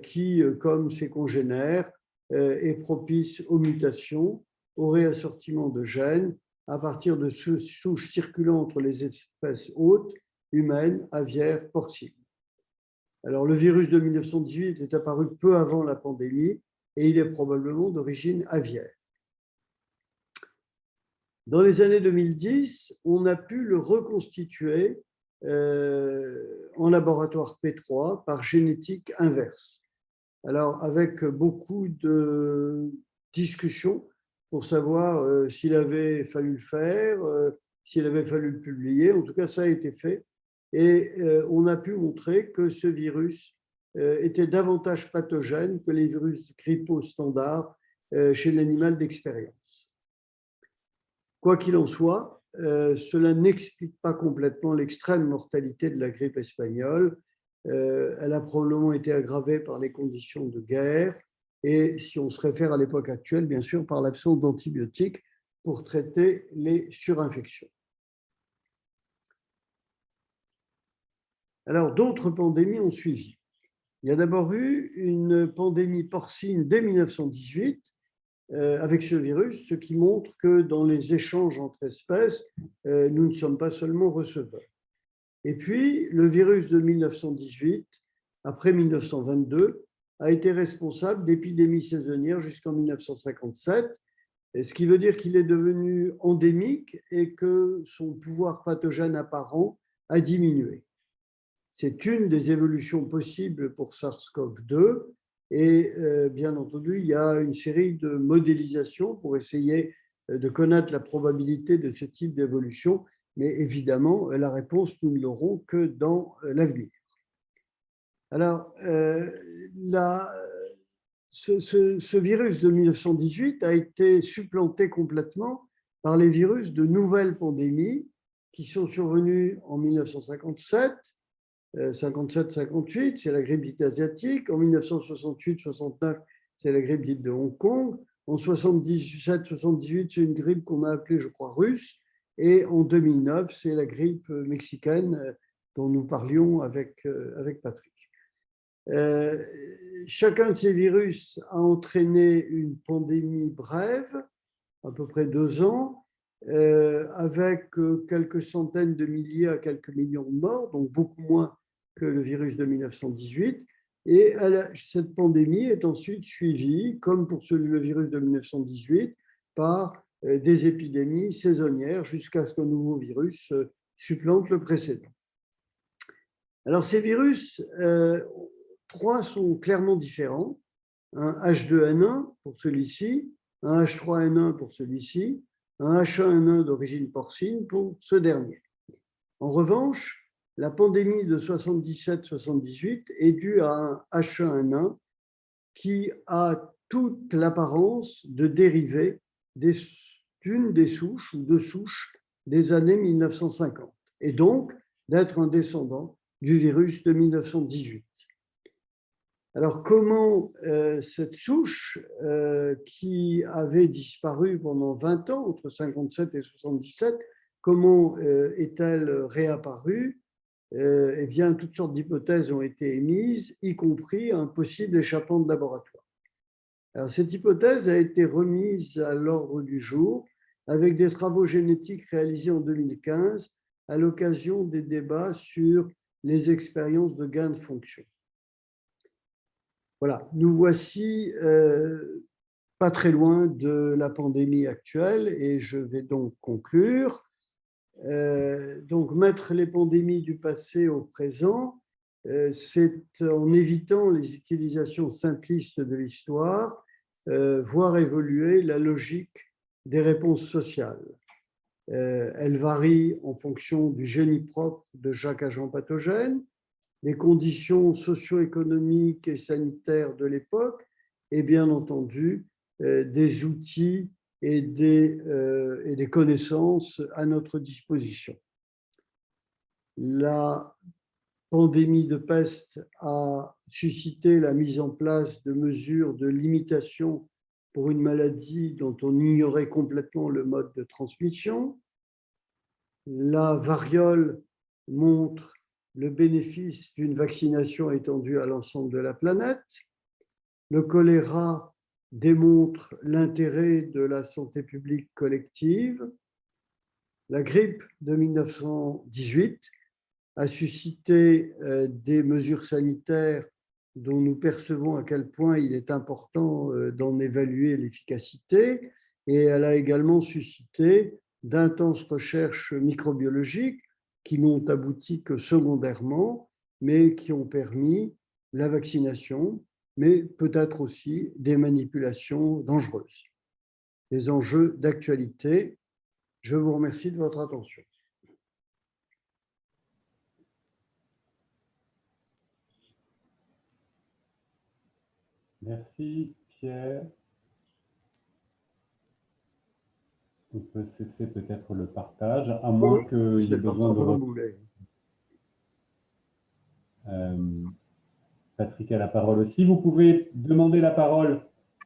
qui, comme ses congénères, est propice aux mutations, au réassortiment de gènes à partir de souches circulant entre les espèces hôtes, humaines, aviaires, porcines. Alors, le virus de 1918 est apparu peu avant la pandémie et il est probablement d'origine aviaire. Dans les années 2010, on a pu le reconstituer en laboratoire P3 par génétique inverse. Alors, avec beaucoup de discussions pour savoir s'il avait fallu le faire, s'il avait fallu le publier. En tout cas, ça a été fait. Et on a pu montrer que ce virus étaient davantage pathogènes que les virus grippaux standards chez l'animal d'expérience. Quoi qu'il en soit, cela n'explique pas complètement l'extrême mortalité de la grippe espagnole. Elle a probablement été aggravée par les conditions de guerre et, si on se réfère à l'époque actuelle, bien sûr, par l'absence d'antibiotiques pour traiter les surinfections. Alors, d'autres pandémies ont suivi. Il y a d'abord eu une pandémie porcine dès 1918 avec ce virus, ce qui montre que dans les échanges entre espèces, nous ne sommes pas seulement receveurs. Et puis, le virus de 1918, après 1922, a été responsable d'épidémies saisonnières jusqu'en 1957, ce qui veut dire qu'il est devenu endémique et que son pouvoir pathogène apparent a diminué. C'est une des évolutions possibles pour SARS-CoV-2 et bien entendu, il y a une série de modélisations pour essayer de connaître la probabilité de ce type d'évolution, mais évidemment, la réponse, nous ne l'aurons que dans l'avenir. Alors, ce virus de 1918 a été supplanté complètement par les virus de nouvelles pandémies qui sont survenus en 1957, 57-58, c'est la grippe dite asiatique. En 1968-69, c'est la grippe dite de Hong Kong. En 77-78, c'est une grippe qu'on a appelée, je crois, russe. Et en 2009, c'est la grippe mexicaine dont nous parlions avec Patrick. Chacun de ces virus a entraîné une pandémie brève, à peu près 2 ans, avec quelques centaines de milliers à quelques millions de morts, donc beaucoup moins que le virus de 1918. Et cette pandémie est ensuite suivie, comme pour le virus de 1918, par des épidémies saisonnières jusqu'à ce qu'un nouveau virus supplante le précédent. Alors ces virus, 3 sont clairement différents. Un H2N1 pour celui-ci, un H3N1 pour celui-ci, un H1N1 d'origine porcine pour ce dernier. En revanche, la pandémie de 77-78 est due à un H1N1 qui a toute l'apparence de dériver d'une des souches ou de souches des années 1950 et donc d'être un descendant du virus de 1918. Alors, comment cette souche, qui avait disparu pendant 20 ans, entre 57 et 77, comment est-elle réapparue? Eh bien, toutes sortes d'hypothèses ont été émises, y compris un possible échappement de laboratoire. Alors, cette hypothèse a été remise à l'ordre du jour avec des travaux génétiques réalisés en 2015 à l'occasion des débats sur les expériences de gain de fonction. Voilà, nous voici pas très loin de la pandémie actuelle et je vais donc conclure. Donc, mettre les pandémies du passé au présent, c'est en évitant les utilisations simplistes de l'histoire, voir évoluer la logique des réponses sociales. Elle varie en fonction du génie propre de chaque agent pathogène, des conditions socio-économiques et sanitaires de l'époque, et bien entendu des outils et des connaissances à notre disposition. La pandémie de peste a suscité la mise en place de mesures de limitation pour une maladie dont on ignorait complètement le mode de transmission. La variole montre le bénéfice d'une vaccination étendue à l'ensemble de la planète. Le choléra démontre l'intérêt de la santé publique collective. La grippe de 1918 a suscité des mesures sanitaires dont nous percevons à quel point il est important d'en évaluer l'efficacité, et elle a également suscité d'intenses recherches microbiologiques qui n'ont abouti que secondairement, mais qui ont permis la vaccination, mais peut-être aussi des manipulations dangereuses. Des enjeux d'actualité. Je vous remercie de votre attention. Merci, Pierre. On peut cesser peut-être le partage, à moins qu'il ait besoin de... Patrick a la parole aussi. Vous pouvez demander la parole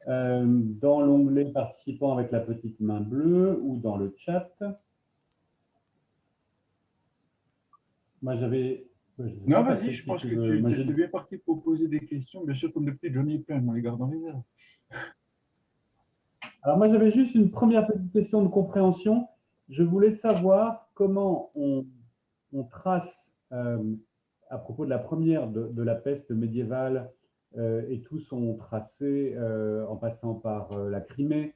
dans l'onglet participants avec la petite main bleue ou dans le chat. Moi, j'avais... Non, vas-y, je pense que tu es bien parti pour poser des questions. Bien sûr, comme d'habitude, j'en ai plein, on les garde dans les airs. Alors moi, j'avais juste une première petite question de compréhension. Je voulais savoir comment on trace, à propos de la première, de la peste médiévale, et tous sont tracés en passant par la Crimée,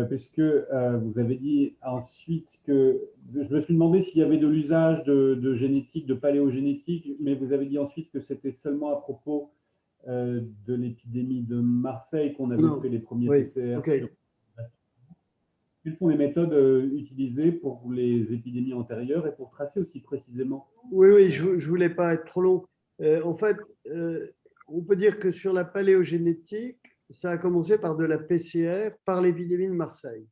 puisque vous avez dit ensuite que, je me suis demandé s'il y avait de l'usage de génétique, de paléogénétique, mais vous avez dit ensuite que c'était seulement à propos de l'épidémie de Marseille qu'on avait fait les premiers PCR. Okay. Quelles sont les méthodes utilisées pour les épidémies antérieures et pour tracer aussi précisément? Oui, je ne voulais pas être trop long. En fait, on peut dire que sur la paléogénétique, ça a commencé par de la PCR, par l'épidémie de Marseille.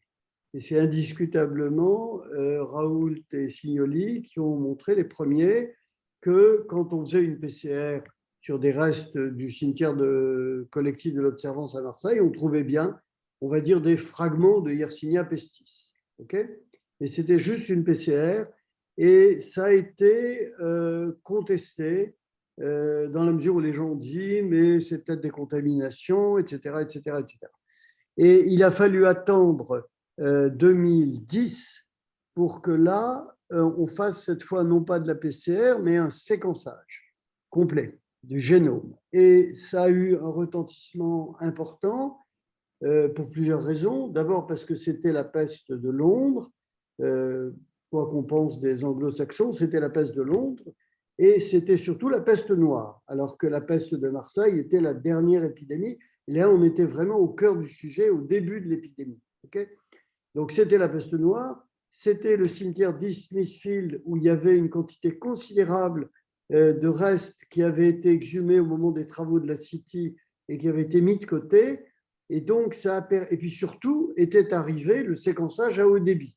Et c'est indiscutablement Raoult et Signoli qui ont montré les premiers que quand on faisait une PCR sur des restes du cimetière collectif de l'Observance à Marseille, on trouvait bien, on va dire, des fragments de Yersinia pestis. Okay, et c'était juste une PCR et ça a été contesté dans la mesure où les gens ont dit mais c'est peut-être des contaminations, etc., etc., etc. Et il a fallu attendre 2010 pour que là, on fasse cette fois non pas de la PCR, mais un séquençage complet du génome. Et ça a eu un retentissement important pour plusieurs raisons. D'abord parce que c'était la peste de Londres, quoi qu'on pense des anglo-saxons, c'était la peste de Londres, et c'était surtout la peste noire, alors que la peste de Marseille était la dernière épidémie. Là, on était vraiment au cœur du sujet, au début de l'épidémie. Okay, donc, c'était la peste noire. C'était le cimetière d'East Smithfield où il y avait une quantité considérable de restes qui avaient été exhumés au moment des travaux de la City et qui avaient été mis de côté. Et donc, et puis surtout, était arrivé le séquençage à haut débit.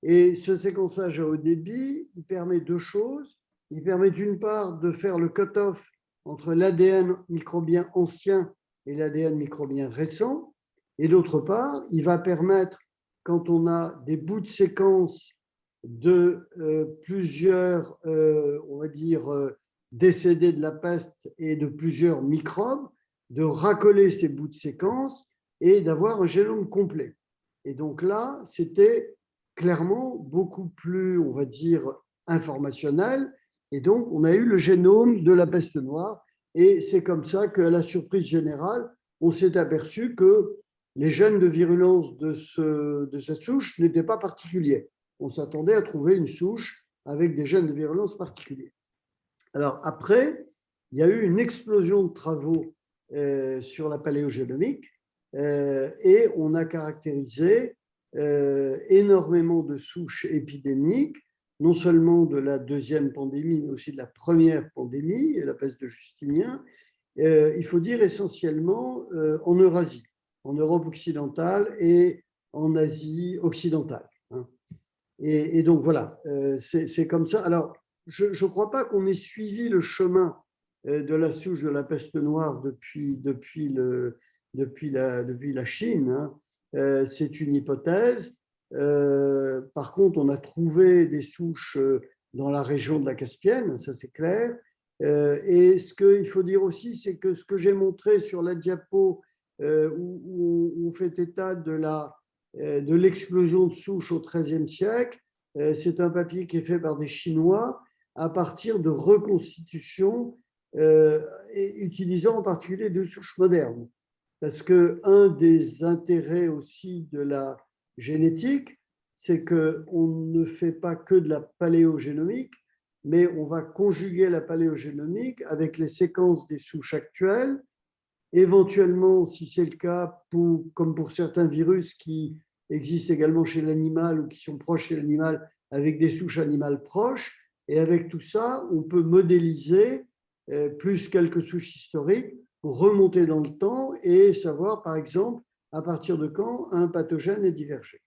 Et ce séquençage à haut débit, il permet deux choses. Il permet d'une part de faire le cut-off entre l'ADN microbien ancien et l'ADN microbien récent. Et d'autre part, il va permettre, quand on a des bouts de séquence de plusieurs, on va dire, décédés de la peste et de plusieurs microbes, de racoler ces bouts de séquence et d'avoir un génome complet. Et donc là, c'était clairement beaucoup plus, on va dire, informationnel. Et donc, on a eu le génome de la peste noire. Et c'est comme ça qu'à la surprise générale, on s'est aperçu que les gènes de virulence de cette souche n'étaient pas particuliers. On s'attendait à trouver une souche avec des gènes de virulence particuliers. Alors après, il y a eu une explosion de travaux sur la paléogénomique et on a caractérisé énormément de souches épidémiques, non seulement de la deuxième pandémie, mais aussi de la première pandémie, la peste de Justinien, il faut dire essentiellement en Eurasie, en Europe occidentale et en Asie occidentale. Et donc voilà, c'est comme ça. Alors, je ne crois pas qu'on ait suivi le chemin de la souche de la peste noire depuis la Chine. C'est une hypothèse. Par contre, on a trouvé des souches dans la région de la Caspienne, ça c'est clair. Et ce qu'il faut dire aussi, c'est que ce que j'ai montré sur la diapo où on fait état de l'explosion de souches au XIIIe siècle, c'est un papier qui est fait par des Chinois à partir de reconstitutions et utilisant en particulier des souches modernes. Parce qu'un des intérêts aussi de la génétique, c'est qu'on ne fait pas que de la paléogénomique, mais on va conjuguer la paléogénomique avec les séquences des souches actuelles, éventuellement, si c'est le cas, comme pour certains virus qui existent également chez l'animal ou qui sont proches chez l'animal, avec des souches animales proches. Et avec tout ça, on peut modéliser plus quelques souches historiques pour remonter dans le temps et savoir, par exemple, à partir de quand un pathogène est divergé.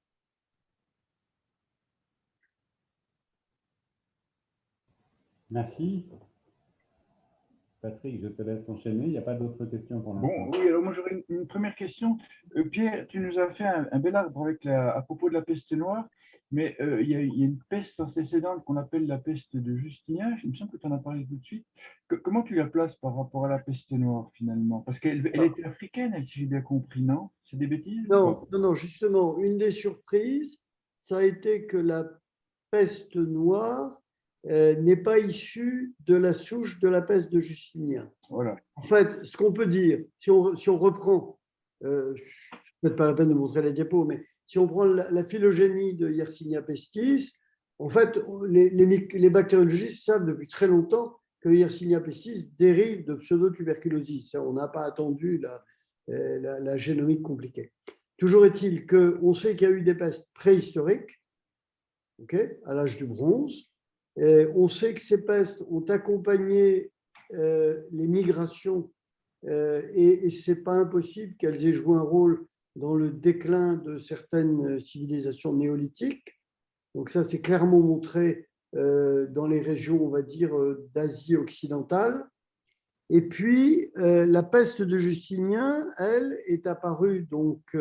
Merci. Patrick, je te laisse enchaîner. Il n'y a pas d'autres questions pour l'instant. Bon, oui, alors moi j'aurais une première question. Pierre, tu nous as fait un bel arbre avec à propos de la peste noire, mais il y a une peste antécédente qu'on appelle la peste de Justinien. Il me semble que tu en as parlé tout de suite. Comment tu la places par rapport à la peste noire finalement? Parce qu'elle était africaine, elle, si j'ai bien compris, non? C'est des bêtises? Non, non, non, justement, une des surprises, ça a été que la peste noire n'est pas issue de la souche de la peste de Justinien. Voilà. En fait, ce qu'on peut dire, si on reprend, peut-être pas la peine de montrer la diapo, mais si on prend la phylogénie de Yersinia pestis, en fait, les bactériologistes savent depuis très longtemps que Yersinia pestis dérive de pseudotuberculosis. On n'a pas attendu la génomique compliquée. Toujours est-il qu'on sait qu'il y a eu des pestes préhistoriques, à l'âge du bronze. On sait que ces pestes ont accompagné les migrations et ce n'est pas impossible qu'elles aient joué un rôle dans le déclin de certaines civilisations néolithiques. Donc ça, c'est clairement montré dans les régions, on va dire, d'Asie occidentale. Et puis, la peste de Justinien, elle, est apparue donc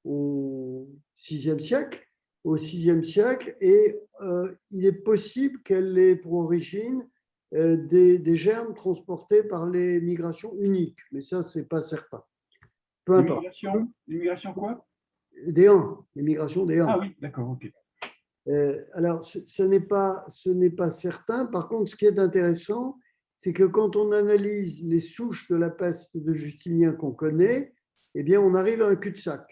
au VIe siècle. Au VIe siècle, et il est possible qu'elle ait pour origine des germes transportés par les migrations uniques, mais ça, ce n'est pas certain. Peu importe. L'immigration quoi? Des Huns, les migrations des Huns. Ah oui, d'accord, ok. Alors, ce n'est pas certain. Par contre, ce qui est intéressant, c'est que quand on analyse les souches de la peste de Justinien qu'on connaît, eh bien, on arrive à un cul-de-sac.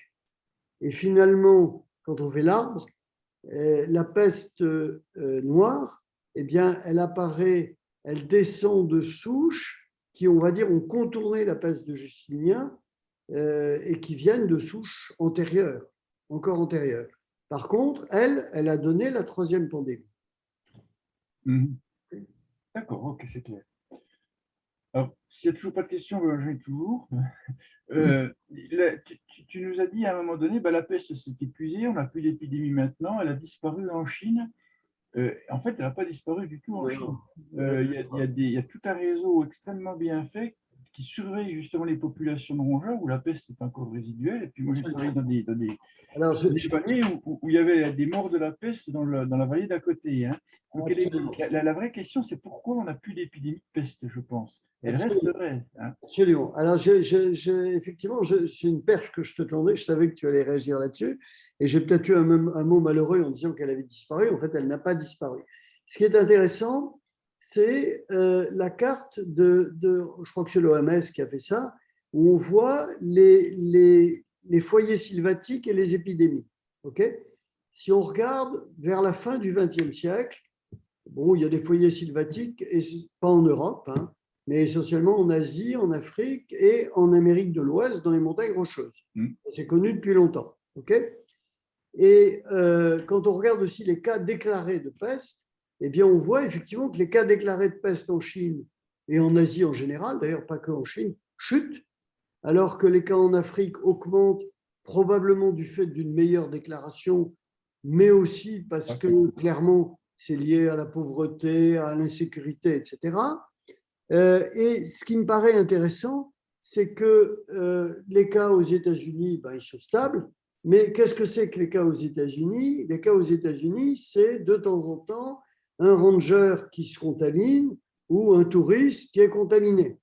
Et finalement, quand on fait l'arbre, la peste noire, eh bien, elle apparaît, elle descend de souches qui, on va dire, ont contourné la peste de Justinien et qui viennent de souches antérieures, encore antérieures. Par contre, elle a donné la troisième pandémie. D'accord, ok, c'est clair. Alors, s'il n'y a toujours pas de questions, j'en ai toujours. Tu nous as dit à un moment donné, la peste s'est épuisée, on n'a plus d'épidémie maintenant, elle a disparu en Chine. En fait, elle n'a pas disparu du tout en Chine. Il y a tout un réseau extrêmement bien fait qui surveille justement les populations de rongeurs où la peste est encore résiduelle. Et puis moi, j'ai travaillé dans des vallées où il y avait des morts de la peste dans la vallée d'à côté. Hein. Donc, la vraie question, c'est pourquoi on n'a plus d'épidémie de peste, je pense. Elle resterait. Hein. Absolument. Alors, effectivement, c'est une perche que je te tendais. Je savais que tu allais réagir là-dessus. Et j'ai peut-être eu un mot malheureux en disant qu'elle avait disparu. En fait, elle n'a pas disparu. Ce qui est intéressant, c'est la carte je crois que c'est l'OMS qui a fait ça, où on voit les foyers sylvatiques et les épidémies. Si on regarde vers la fin du XXe siècle, bon, il y a des foyers sylvatiques, et pas en Europe, hein, mais essentiellement en Asie, en Afrique et en Amérique de l'Ouest, dans les montagnes rocheuses. C'est connu depuis longtemps. Et quand on regarde aussi les cas déclarés de peste, eh bien, on voit effectivement que les cas déclarés de peste en Chine et en Asie en général, d'ailleurs pas que en Chine, chutent, alors que les cas en Afrique augmentent probablement du fait d'une meilleure déclaration, mais aussi parce que clairement, c'est lié à la pauvreté, à l'insécurité, etc. Et ce qui me paraît intéressant, c'est que les cas aux États-Unis, ils sont stables. Mais qu'est-ce que c'est que les cas aux États-Unis? Les cas aux États-Unis, c'est de temps en temps un ranger qui se contamine ou un touriste qui est contaminé.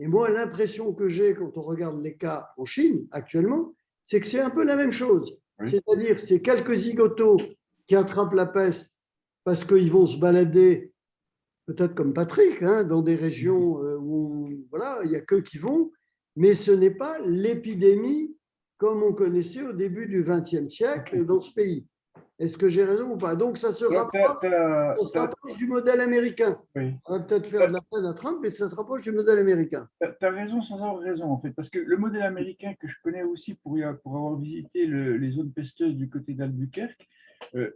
Et moi, l'impression que j'ai quand on regarde les cas en Chine actuellement, c'est que c'est un peu la même chose. Oui. C'est-à-dire, c'est quelques zigotos qui attrapent la peste parce qu'ils vont se balader, peut-être comme Patrick, hein, dans des régions où il n'y a qu'eux qui vont, mais ce n'est pas l'épidémie comme on connaissait au début du XXe siècle dans ce pays. Est-ce que j'ai raison ou pas? Donc, ça se rapproche du modèle américain. Oui. On va peut-être faire de la peine à Trump, mais ça se rapproche du modèle américain. Tu as raison sans avoir raison, en fait, parce que le modèle américain que je connais aussi pour avoir visité les zones pesteuses du côté d'Albuquerque,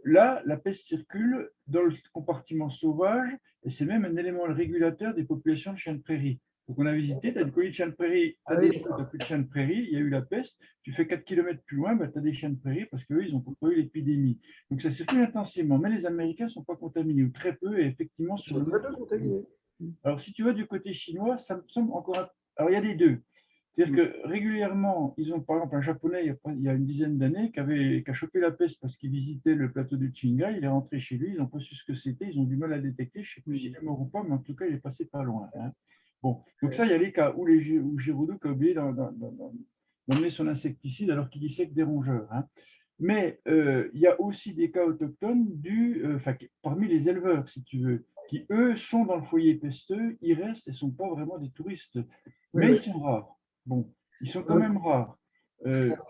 là, la peste circule dans le compartiment sauvage et c'est même un élément régulateur des populations de chiens de prairie. Donc, on a visité, tu as du colis de chien de prairie, tu as Ah des oui, tu n'as plus de chiens de prairie, il y a eu la peste, tu fais 4 kilomètres plus loin, tu as des chiens de prairie parce qu'eux, ils n'ont pas eu l'épidémie. Donc, ça circule intensément, mais les Américains ne sont pas contaminés, ou très peu, et effectivement, ils sur sont le. très peu contaminés. Alors, si tu vas du côté chinois, ça me semble encore. Alors, il y a les deux. C'est-à-dire que régulièrement, ils ont par exemple un Japonais il y a une dizaine d'années qui a chopé la peste parce qu'il visitait le plateau du Qinghai, il est rentré chez lui, ils n'ont pas su ce que c'était, ils ont du mal à détecter, je ne sais plus s'il est mort ou pas, mais en tout cas, il est passé pas loin. Hein. Bon, donc ça, il y a les cas où Giroudou a oublié d'emmener son insecticide alors qu'il dissèque des rongeurs. Hein. Mais il y a aussi des cas autochtones parmi les éleveurs, si tu veux, qui, eux, sont dans le foyer pesteux, ils restent et ne sont pas vraiment des touristes. Mais ils sont rares. Bon, ils sont quand même rares.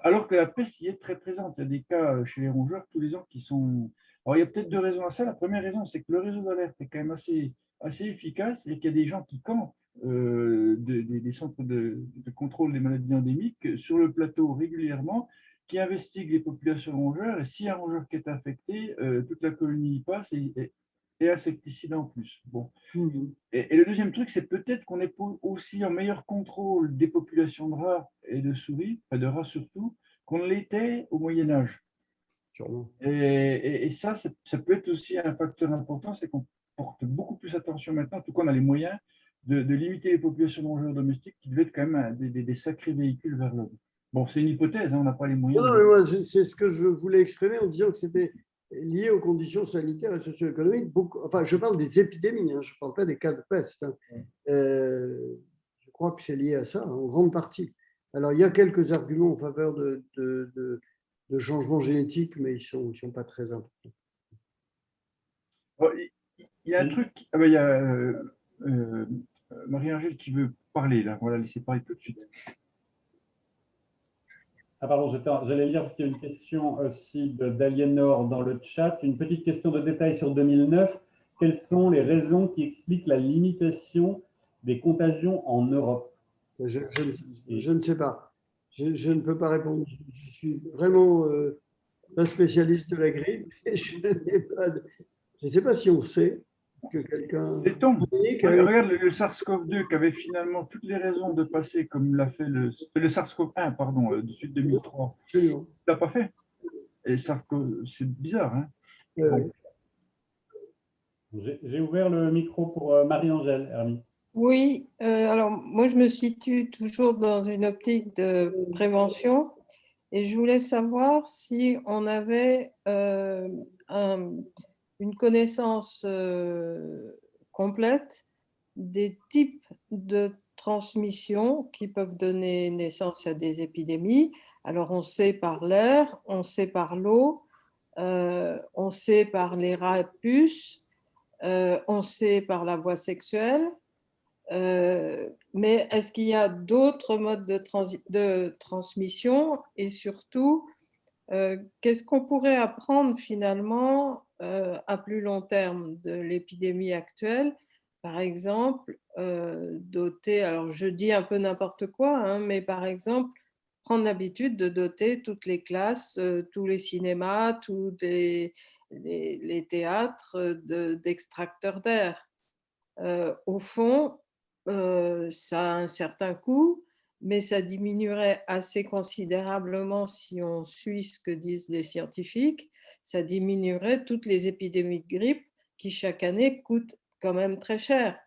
Alors que la peste y est très présente. Il y a des cas chez les rongeurs tous les ans qui sont. Alors, il y a peut-être deux raisons à ça. La première raison, c'est que le réseau d'alerte est quand même assez efficace et qu'il y a des gens qui campent des centres de contrôle des maladies endémiques sur le plateau régulièrement, qui investiguent les populations rongeurs. Et si un rongeur qui est infecté, toute la colonie y passe et insecticide en plus. Bon. Et le deuxième truc, c'est peut-être qu'on est aussi en meilleur contrôle des populations de rats et de souris, enfin de rats surtout, qu'on l'était au Moyen-Âge. Sûrement. Et ça peut être aussi un facteur important, c'est qu'on porte beaucoup plus attention maintenant, en tout cas on a les moyens de limiter les populations de rongeurs domestiques qui devaient être quand même des sacrés véhicules vers l'homme. Bon, c'est une hypothèse, hein, on n'a pas les moyens. Non, mais moi, c'est ce que je voulais exprimer en disant que c'était lié aux conditions sanitaires et socio-économiques. Enfin, je parle des épidémies, hein, je ne parle pas des cas de peste. Hein. Je crois que c'est lié à ça, hein, en grande partie. Alors, il y a quelques arguments en faveur de changements génétiques, mais ils ne sont pas très importants. Il y a un truc, il y a Marie-Angèle qui veut parler, là, on va la laisser parler tout de suite. Ah pardon, j'allais lire parce qu'il y a une question aussi d'Aliénor dans le chat. Une petite question de détail sur 2009. Quelles sont les raisons qui expliquent la limitation des contagions en Europe? Je ne sais pas. Je ne peux pas répondre. Je suis vraiment un spécialiste de la grippe. Je ne sais pas si on sait que quelqu'un. Regarde le SARS-CoV-2 qui avait finalement toutes les raisons de passer comme l'a fait le SARS-CoV-1, pardon, de 2003. Il ne l'a pas fait. Et c'est bizarre. Hein. Bon. J'ai ouvert le micro pour Marie-Angèle, Hermie. Oui, alors moi je me situe toujours dans une optique de prévention et je voulais savoir si on avait une connaissance complète des types de transmission qui peuvent donner naissance à des épidémies. Alors on sait par l'air, on sait par l'eau, on sait par les rats puces, on sait par la voie sexuelle. Mais est-ce qu'il y a d'autres modes de transmission et surtout, qu'est-ce qu'on pourrait apprendre finalement à plus long terme de l'épidémie actuelle? Par exemple, doter, alors je dis un peu n'importe quoi, hein, mais par exemple, prendre l'habitude de doter toutes les classes, tous les cinémas, tous les théâtres d'extracteurs d'air. Au fond, ça a un certain coût, mais ça diminuerait assez considérablement si on suit ce que disent les scientifiques, ça diminuerait toutes les épidémies de grippe qui chaque année coûtent quand même très cher.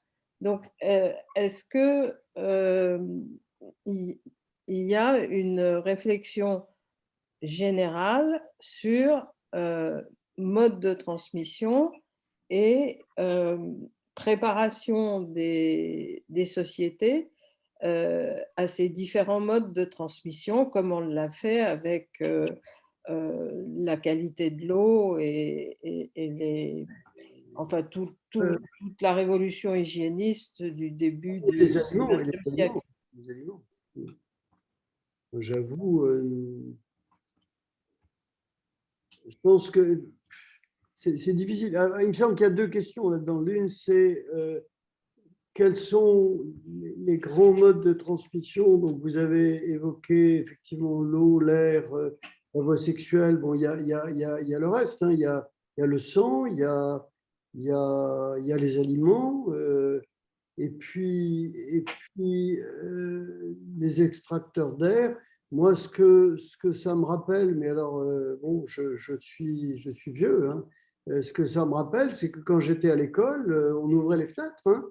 Donc, est-ce que il y a une réflexion générale sur mode de transmission et préparation des sociétés à ces différents modes de transmission, comme on l'a fait avec la qualité de l'eau et enfin toute la révolution hygiéniste du début du XXe siècle. Les aliments. J'avoue, je pense que c'est difficile. Il me semble qu'il y a deux questions là-dedans. L'une, c'est quels sont les grands modes de transmission? Donc, vous avez évoqué effectivement l'eau, l'air, la voie sexuelle. Bon, il y a le reste. Hein. Il y a le sang, il y a les aliments. et puis les extracteurs d'air. Moi, ce que ça me rappelle, mais alors, bon, je suis vieux, hein. Ce que ça me rappelle, c'est que quand j'étais à l'école, on ouvrait les fenêtres, hein.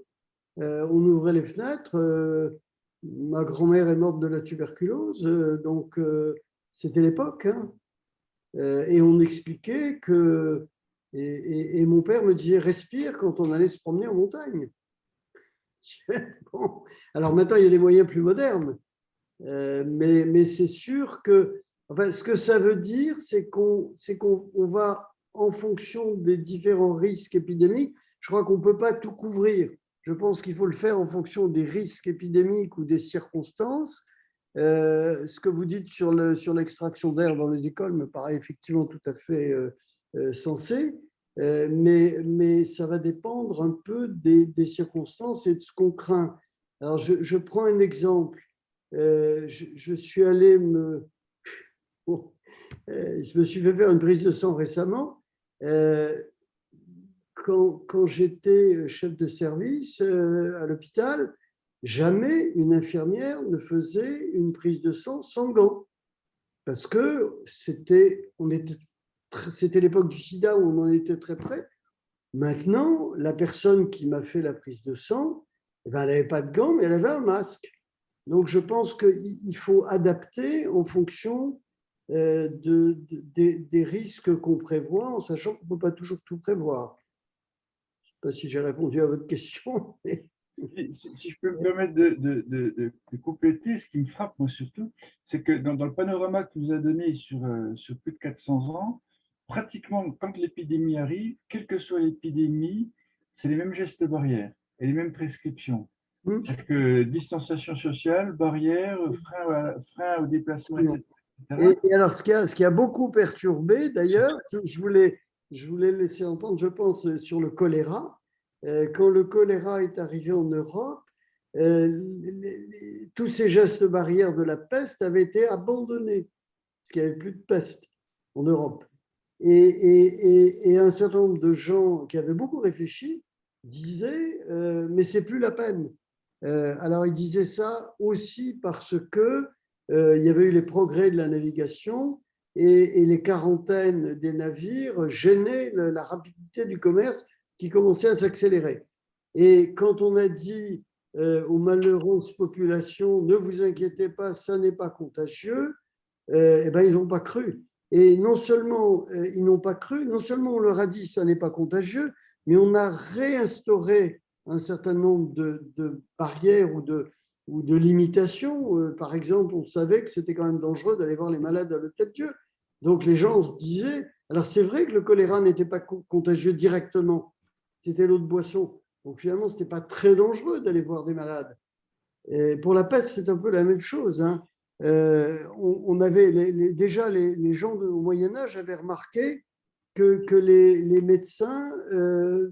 On ouvrait les fenêtres. Ma grand-mère est morte de la tuberculose, donc c'était l'époque, hein. Et on expliquait que, et mon père me disait respire quand on allait se promener en montagne. Bon. Alors maintenant, il y a des moyens plus modernes, mais c'est sûr que, enfin, ce que ça veut dire, c'est qu'on va, en fonction des différents risques épidémiques, je crois qu'on ne peut pas tout couvrir. Je pense qu'il faut le faire en fonction des risques épidémiques ou des circonstances. Ce que vous dites sur l'extraction d'air dans les écoles me paraît effectivement tout à fait sensé, mais ça va dépendre un peu des circonstances et de ce qu'on craint. Alors, je prends un exemple. Je suis allé je me suis fait faire une prise de sang récemment. Quand j'étais chef de service à l'hôpital, jamais une infirmière ne faisait une prise de sang sans gants. Parce que c'était l'époque du sida où on en était très près. Maintenant, la personne qui m'a fait la prise de sang, elle n'avait pas de gants, mais elle avait un masque. Donc, je pense qu'il faut adapter en fonction des risques qu'on prévoit, en sachant qu'on ne peut pas toujours tout prévoir. Je ne sais pas si j'ai répondu à votre question. Si je peux me permettre de compléter, ce qui me frappe, moi surtout, c'est que dans le panorama que vous avez donné sur plus de 400 ans, pratiquement, quand l'épidémie arrive, quelle que soit l'épidémie, c'est les mêmes gestes barrières et les mêmes prescriptions. C'est-à-dire que distanciation sociale, barrières, frein au déplacement, etc. Et alors, ce qui a beaucoup perturbé, d'ailleurs, je voulais laisser entendre, je pense, sur le choléra. Quand le choléra est arrivé en Europe, tous ces gestes barrières de la peste avaient été abandonnés, parce qu'il n'y avait plus de peste en Europe. Et un certain nombre de gens qui avaient beaucoup réfléchi disaient mais c'est plus la peine. Alors ils disaient ça aussi parce que il y avait eu les progrès de la navigation et les quarantaines des navires gênaient la rapidité du commerce qui commençait à s'accélérer. Et quand on a dit aux malheureuses populations ne vous inquiétez pas, ça n'est pas contagieux, eh ben, ils n'ont pas cru. Et non seulement ils n'ont pas cru, non seulement on leur a dit ça n'est pas contagieux, mais on a réinstauré un certain nombre de barrières ou de limitations. Par exemple, on savait que c'était quand même dangereux d'aller voir les malades à l'Hôtel-Dieu. Donc les gens se disaient, alors c'est vrai que le choléra n'était pas contagieux directement, c'était l'eau de boisson. Donc finalement, ce n'était pas très dangereux d'aller voir des malades. Et pour la peste, c'est un peu la même chose, hein. On avait déjà les gens au Moyen-Âge avaient remarqué que les médecins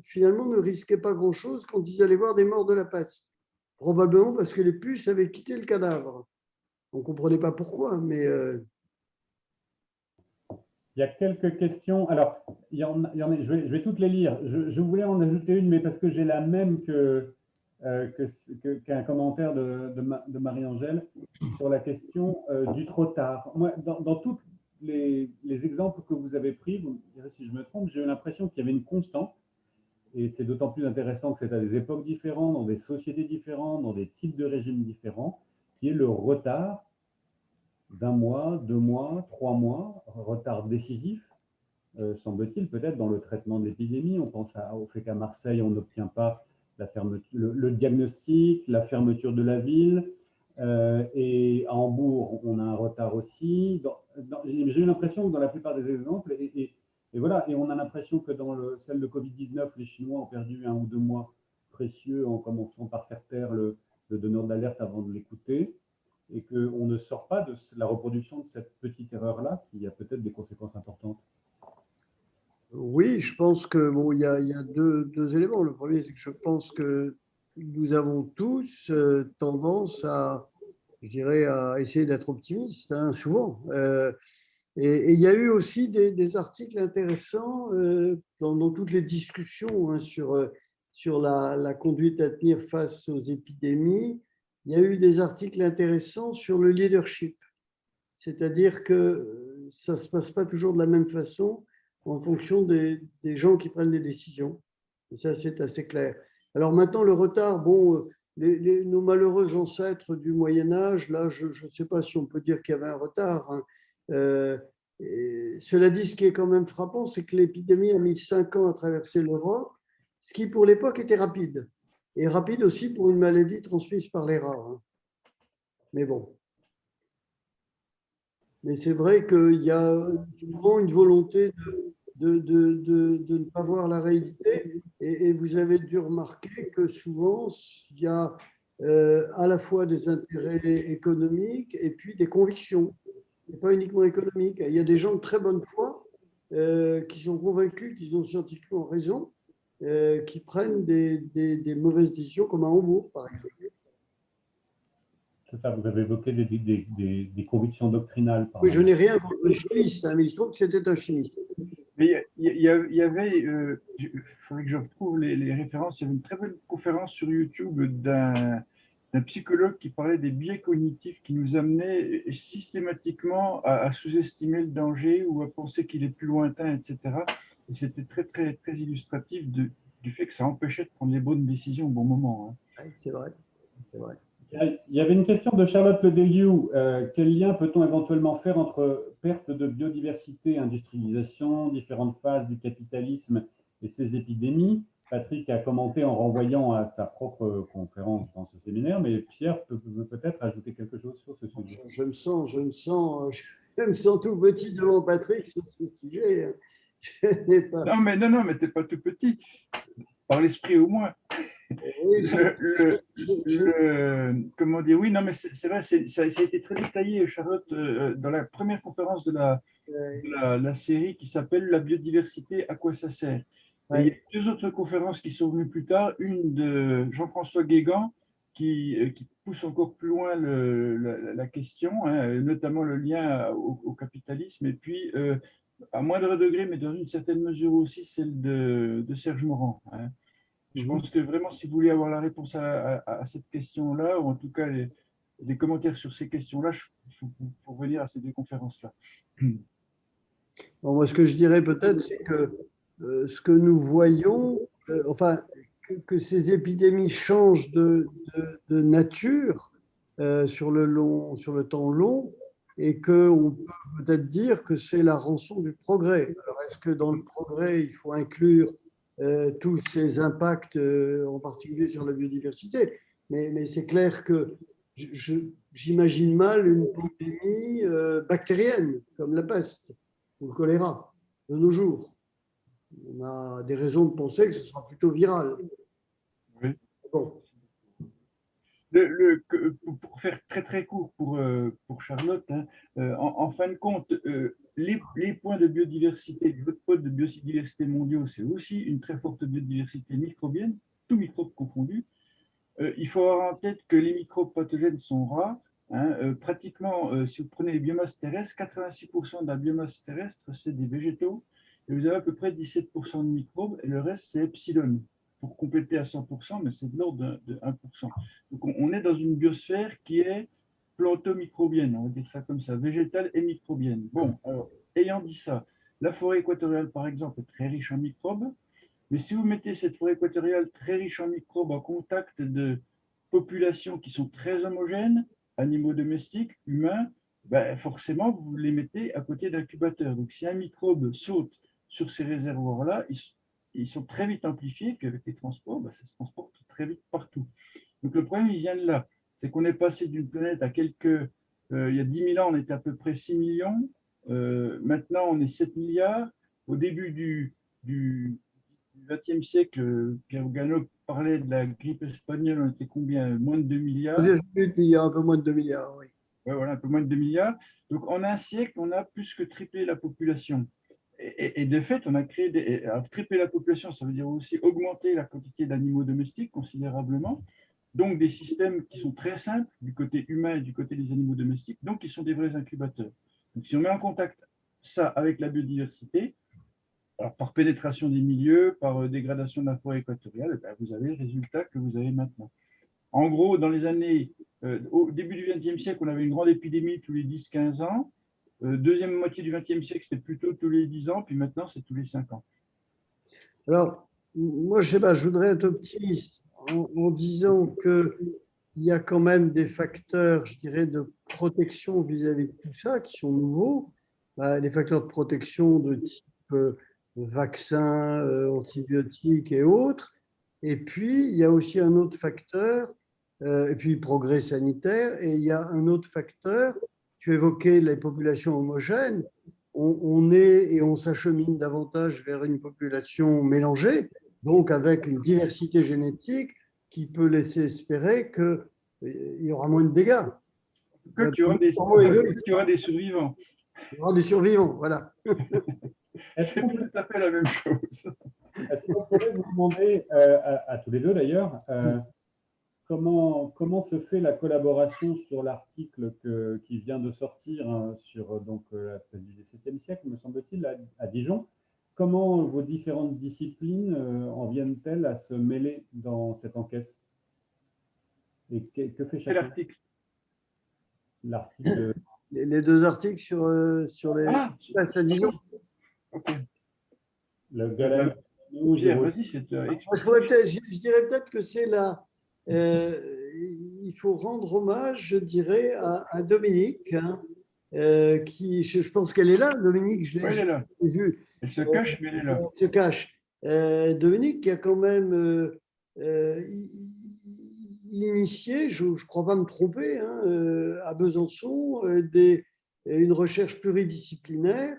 finalement ne risquaient pas grand-chose quand ils allaient voir des morts de la peste. Probablement parce que les puces avaient quitté le cadavre. On ne comprenait pas pourquoi, mais... Il y a quelques questions. Alors, il y en a, je vais toutes les lire. Je voulais en ajouter une, mais parce que j'ai la même qu'un commentaire de Marie-Angèle sur la question du trop tard. Moi, dans tous les exemples que vous avez pris, vous me direz si je me trompe, j'ai eu l'impression qu'il y avait une constante, et c'est d'autant plus intéressant que c'est à des époques différentes, dans des sociétés différentes, dans des types de régimes différents, qui est le retard d'1 mois, 2 mois, 3 mois, retard décisif, semble-t-il, peut-être dans le traitement de l'épidémie. On pense au fait qu'à Marseille, on n'obtient pas le diagnostic, la fermeture de la ville. Et à Hambourg, on a un retard aussi. J'ai eu l'impression que dans la plupart des exemples, et voilà, et on a l'impression que dans celle de Covid-19, les Chinois ont perdu 1 ou 2 mois précieux en commençant par faire taire le donneur d'alerte avant de l'écouter, et qu'on ne sort pas de la reproduction de cette petite erreur-là qui a peut-être des conséquences importantes. Oui, je pense que bon, il y a deux éléments. Le premier, c'est que je pense que nous avons tous tendance je dirais, à essayer d'être optimistes, hein, souvent. Et il y a eu aussi des articles intéressants dans toutes les discussions hein, sur sur la conduite à tenir face aux épidémies, il y a eu des articles intéressants sur le leadership. C'est-à-dire que ça ne se passe pas toujours de la même façon en fonction des gens qui prennent les décisions. Et ça, c'est assez clair. Alors maintenant, le retard, bon, nos malheureux ancêtres du Moyen-Âge, là, je ne sais pas si on peut dire qu'il y avait un retard. Hein. Cela dit, ce qui est quand même frappant, c'est que l'épidémie a mis 5 ans à traverser l'Europe, ce qui pour l'époque était rapide. Et rapide aussi pour une maladie transmise par les rats. Hein. Mais bon. Mais c'est vrai qu'il y a souvent une volonté de ne pas voir la réalité. Et vous avez dû remarquer que souvent, il y a à la fois des intérêts économiques et puis des convictions. Et pas uniquement économiques. Il y a des gens de très bonne foi qui sont convaincus qu'ils ont scientifiquement raison, qui prennent des mauvaises décisions, comme à Hambourg, par exemple. C'est ça, vous avez évoqué des convictions doctrinales. Oui, je n'ai rien contre les chimistes, hein, mais il se trouve que c'était un chimiste. Mais il y avait, il faudrait que je retrouve les références, il y avait une très bonne conférence sur YouTube d'un psychologue qui parlait des biais cognitifs qui nous amenaient systématiquement à sous-estimer le danger ou à penser qu'il est plus lointain, etc. Et c'était très, très, très illustratif du fait que ça empêchait de prendre les bonnes décisions au bon moment. Hein. Oui, c'est vrai, c'est vrai. Il y avait une question de Charlotte Ledeliou. Quel lien peut-on éventuellement faire entre perte de biodiversité, industrialisation, différentes phases du capitalisme et ces épidémies? Patrick a commenté en renvoyant à sa propre conférence dans ce séminaire, mais Pierre peut peut-être ajouter quelque chose sur ce sujet. Je me sens tout petit devant Patrick sur ce sujet. Je n'ai pas. Non, mais tu n'es pas tout petit, par l'esprit au moins. Oui, comment dire, oui, non, mais c'est vrai, ça a été très détaillé, Charlotte, dans la première conférence de la série qui s'appelle La biodiversité, à quoi ça sert? Et il y a deux autres conférences qui sont venues plus tard, une de Jean-François Guégan qui pousse encore plus loin la question, hein, notamment le lien au capitalisme, et puis à moindre degré, mais dans une certaine mesure aussi, celle de Serge Morand. Hein. Je pense que vraiment, si vous voulez avoir la réponse à cette question-là, ou en tout cas les commentaires sur ces questions-là, il faut venir à ces deux conférences-là. Bon, moi, ce que je dirais peut-être, c'est que ce que nous voyons, enfin, que ces épidémies changent de nature sur le temps long, et qu'on peut peut-être dire que c'est la rançon du progrès. Alors, est-ce que dans le progrès, il faut inclure tous ces impacts, en particulier sur la biodiversité? Mais c'est clair que j'imagine mal une pandémie bactérienne, comme la peste ou le choléra de nos jours. On a des raisons de penser que ce sera plutôt viral. Oui. Bon. Pour faire très très court pour Charlotte, hein, en fin de compte, les points de biodiversité, les pôles de biodiversité mondiaux, c'est aussi une très forte biodiversité microbienne, tous microbes confondus. Il faut avoir en tête que les microbes pathogènes sont rares. Hein, pratiquement, si vous prenez les biomasses terrestres, 86% de la biomasse terrestre, c'est des végétaux. Et vous avez à peu près 17% de microbes, et le reste, c'est epsilon. Pour compléter à 100%, mais c'est de l'ordre de 1%. Donc, on est dans une biosphère qui est planto-microbienne, on va dire ça comme ça, végétale et microbienne. Bon, alors, ayant dit ça, la forêt équatoriale, par exemple, est très riche en microbes. Mais si vous mettez cette forêt équatoriale très riche en microbes en contact de populations qui sont très homogènes, animaux domestiques, humains, ben forcément, vous les mettez à côté d'incubateurs. Donc, si un microbe saute sur ces réservoirs-là, ils sont très vite amplifiés, puis avec les transports, ben, ça se transporte très vite partout. Donc, le problème, il vient de là. C'est qu'on est passé d'une planète à quelques... il y a 10 000 ans, on était à peu près 6 millions. Maintenant, on est 7 milliards. Au début du XXe siècle, Pierre Gano parlait de la grippe espagnole, on était combien? Moins de 2 milliards. Il y a un peu moins de 2 milliards, oui. Ouais, voilà, un peu moins de 2 milliards. Donc, en un siècle, on a plus que triplé la population. Et de fait, on a créé tripler la population, ça veut dire aussi augmenter la quantité d'animaux domestiques considérablement. Donc, des systèmes qui sont très simples du côté humain et du côté des animaux domestiques, donc qui sont des vrais incubateurs. Donc, si on met en contact ça avec la biodiversité, alors, par pénétration des milieux, par dégradation de la forêt équatoriale, ben, vous avez le résultat que vous avez maintenant. En gros, dans les années, au début du XXe siècle, on avait une grande épidémie tous les 10-15 ans. Deuxième moitié du XXe siècle, c'était plutôt tous les 10 ans, puis maintenant, c'est tous les 5 ans. Alors, moi, je sais pas, je voudrais être optimiste en disant qu'il y a quand même des facteurs, je dirais, de protection vis-à-vis de tout ça qui sont nouveaux. Les facteurs de protection de type vaccin, antibiotiques et autres. Et puis, il y a aussi un autre facteur, et puis progrès sanitaire, et il y a un autre facteur, tu évoquais les populations homogènes, on est et on s'achemine davantage vers une population mélangée, donc avec une diversité génétique qui peut laisser espérer qu'il y aura moins de dégâts. Que tu auras des survivants. Il y aura des survivants, voilà. C'est tout à fait la même chose. Est-ce qu'on pourrait vous demander, à tous les deux d'ailleurs, comment se fait la collaboration sur l'article qui vient de sortir sur donc, la thèse du XVIIe siècle, me semble-t-il, à Dijon? Comment vos différentes disciplines en viennent-elles à se mêler dans cette enquête? Et que fait chacun? L'article. L'article. Les deux articles sur les places à Dijon. Okay. Le Galano. Je dirais peut-être que c'est là. Il faut rendre hommage, je dirais, à Dominique, hein, qui, je pense qu'elle est là, Dominique, je l'ai vue. Elle se cache, mais elle est là. Elle se cache. Dominique qui a quand même initié, je ne crois pas me tromper, hein, à Besançon, une recherche pluridisciplinaire.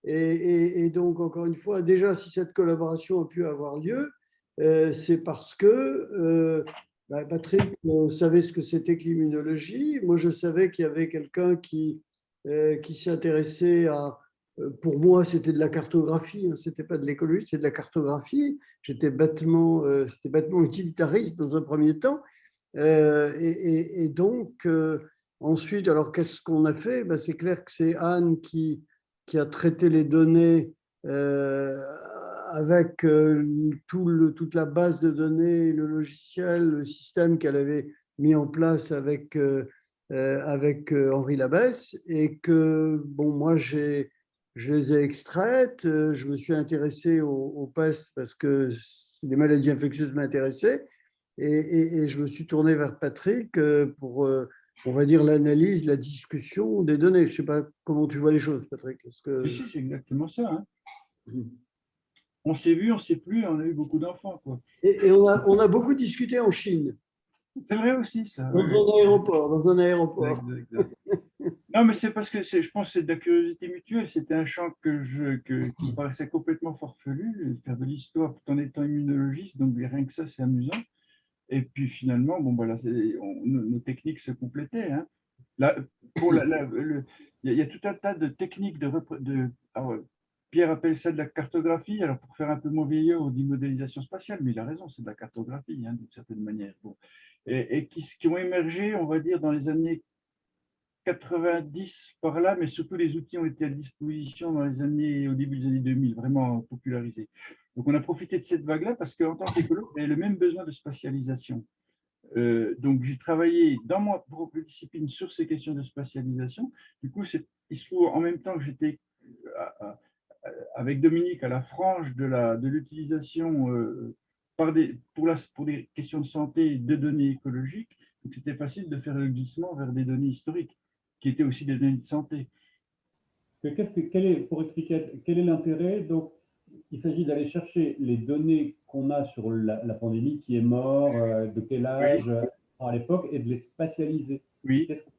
Et donc, encore une fois, déjà, si cette collaboration a pu avoir lieu, c'est parce que Patrick savait ce que c'était que l'immunologie. Moi, je savais qu'il y avait quelqu'un qui s'intéressait à… Pour moi, c'était de la cartographie, hein, c'était pas de l'écologie, c'était de la cartographie. C'était bêtement utilitariste dans un premier temps. Et donc, ensuite, alors qu'est-ce qu'on a fait? C'est clair que c'est Anne qui a traité les données avec toute la base de données, le logiciel, le système qu'elle avait mis en place avec Henri Labesse, et que, bon, moi, je les ai extraites, je me suis intéressé aux pestes parce que les maladies infectieuses m'intéressaient, et je me suis tourné vers Patrick pour, on va dire, l'analyse, la discussion des données. Je ne sais pas comment tu vois les choses, Patrick. Si, c'est exactement ça. Hein. On s'est vu, on ne s'est plus, on a eu beaucoup d'enfants. Et on a beaucoup discuté en Chine. C'est vrai aussi, ça. Dans un aéroport. Exact. Non, mais c'est parce que je pense que c'est de la curiosité mutuelle. C'était un champ qui me paraissait complètement farfelu, faire de l'histoire tout en étant immunologiste, donc rien que ça, c'est amusant. Et puis finalement, bon, voilà, nos techniques se complétaient. Hein. Il y a tout un tas de techniques Pierre appelle ça de la cartographie. Alors, pour faire un peu moins vieillot, on dit modélisation spatiale, mais il a raison, c'est de la cartographie, hein, d'une certaine manière. Bon. Et qui ont émergé, on va dire, dans les années 90 par là, mais surtout les outils ont été à disposition au début des années 2000, vraiment popularisés. Donc, on a profité de cette vague-là parce qu'en tant qu'écologue, on avait le même besoin de spatialisation. Donc, j'ai travaillé dans ma propre discipline sur ces questions de spatialisation. Du coup, il se trouve en même temps que j'étais avec Dominique à la frange de l'utilisation pour des questions de santé de données écologiques. Donc, c'était facile de faire le glissement vers des données historiques, qui étaient aussi des données de santé. Pour expliquer, quel est l'intérêt? Donc, il s'agit d'aller chercher les données qu'on a sur la pandémie, qui est mort, de quel âge à l'époque, et de les spatialiser. Oui. Qu'est-ce que ça?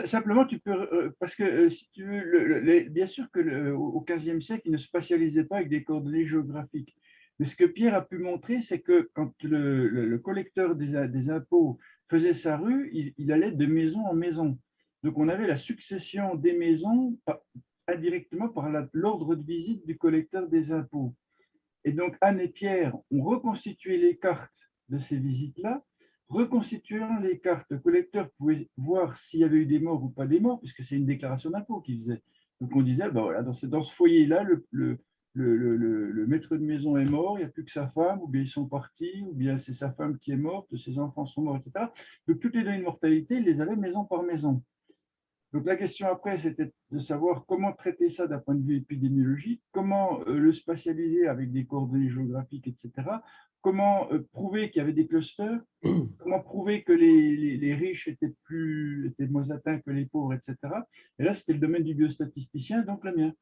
Simplement, tu peux, parce que si tu veux, bien sûr qu'au XVe siècle, ils ne spatialisaient pas avec des coordonnées géographiques. Mais ce que Pierre a pu montrer, c'est que quand le collecteur des impôts faisait sa rue, il allait de maison en maison. Donc, on avait la succession des maisons indirectement par l'ordre de visite du collecteur des impôts. Et donc, Anne et Pierre ont reconstitué les cartes de ces visites-là. Reconstituant les cartes, le collecteur pouvait voir s'il y avait eu des morts ou pas des morts, puisque c'est une déclaration d'impôt qu'il faisait. Donc on disait, ben voilà, dans ce foyer-là, le maître de maison est mort, il n'y a plus que sa femme, ou bien ils sont partis, ou bien c'est sa femme qui est morte, ses enfants sont morts, etc. Donc toutes les données de mortalité, il les avait maison par maison. Donc la question après, c'était de savoir comment traiter ça d'un point de vue épidémiologique, comment le spatialiser avec des coordonnées géographiques, etc. Comment prouver qu'il y avait des clusters, comment prouver que les riches étaient moins atteints que les pauvres, etc. Et là, c'était le domaine du biostatisticien, donc le mien.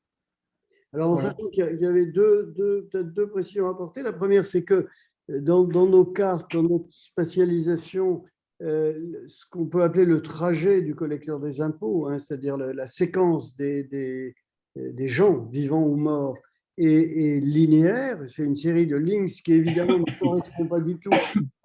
Alors, en Voilà. sachant qu'il y avait peut-être deux précisions à apporter. La première, c'est que dans nos cartes, dans notre spatialisation, ce qu'on peut appeler le trajet du collecteur des impôts, hein, c'est-à-dire la séquence des gens, vivants ou morts, est linéaire. C'est une série de lignes, ce qui évidemment ne correspond pas du tout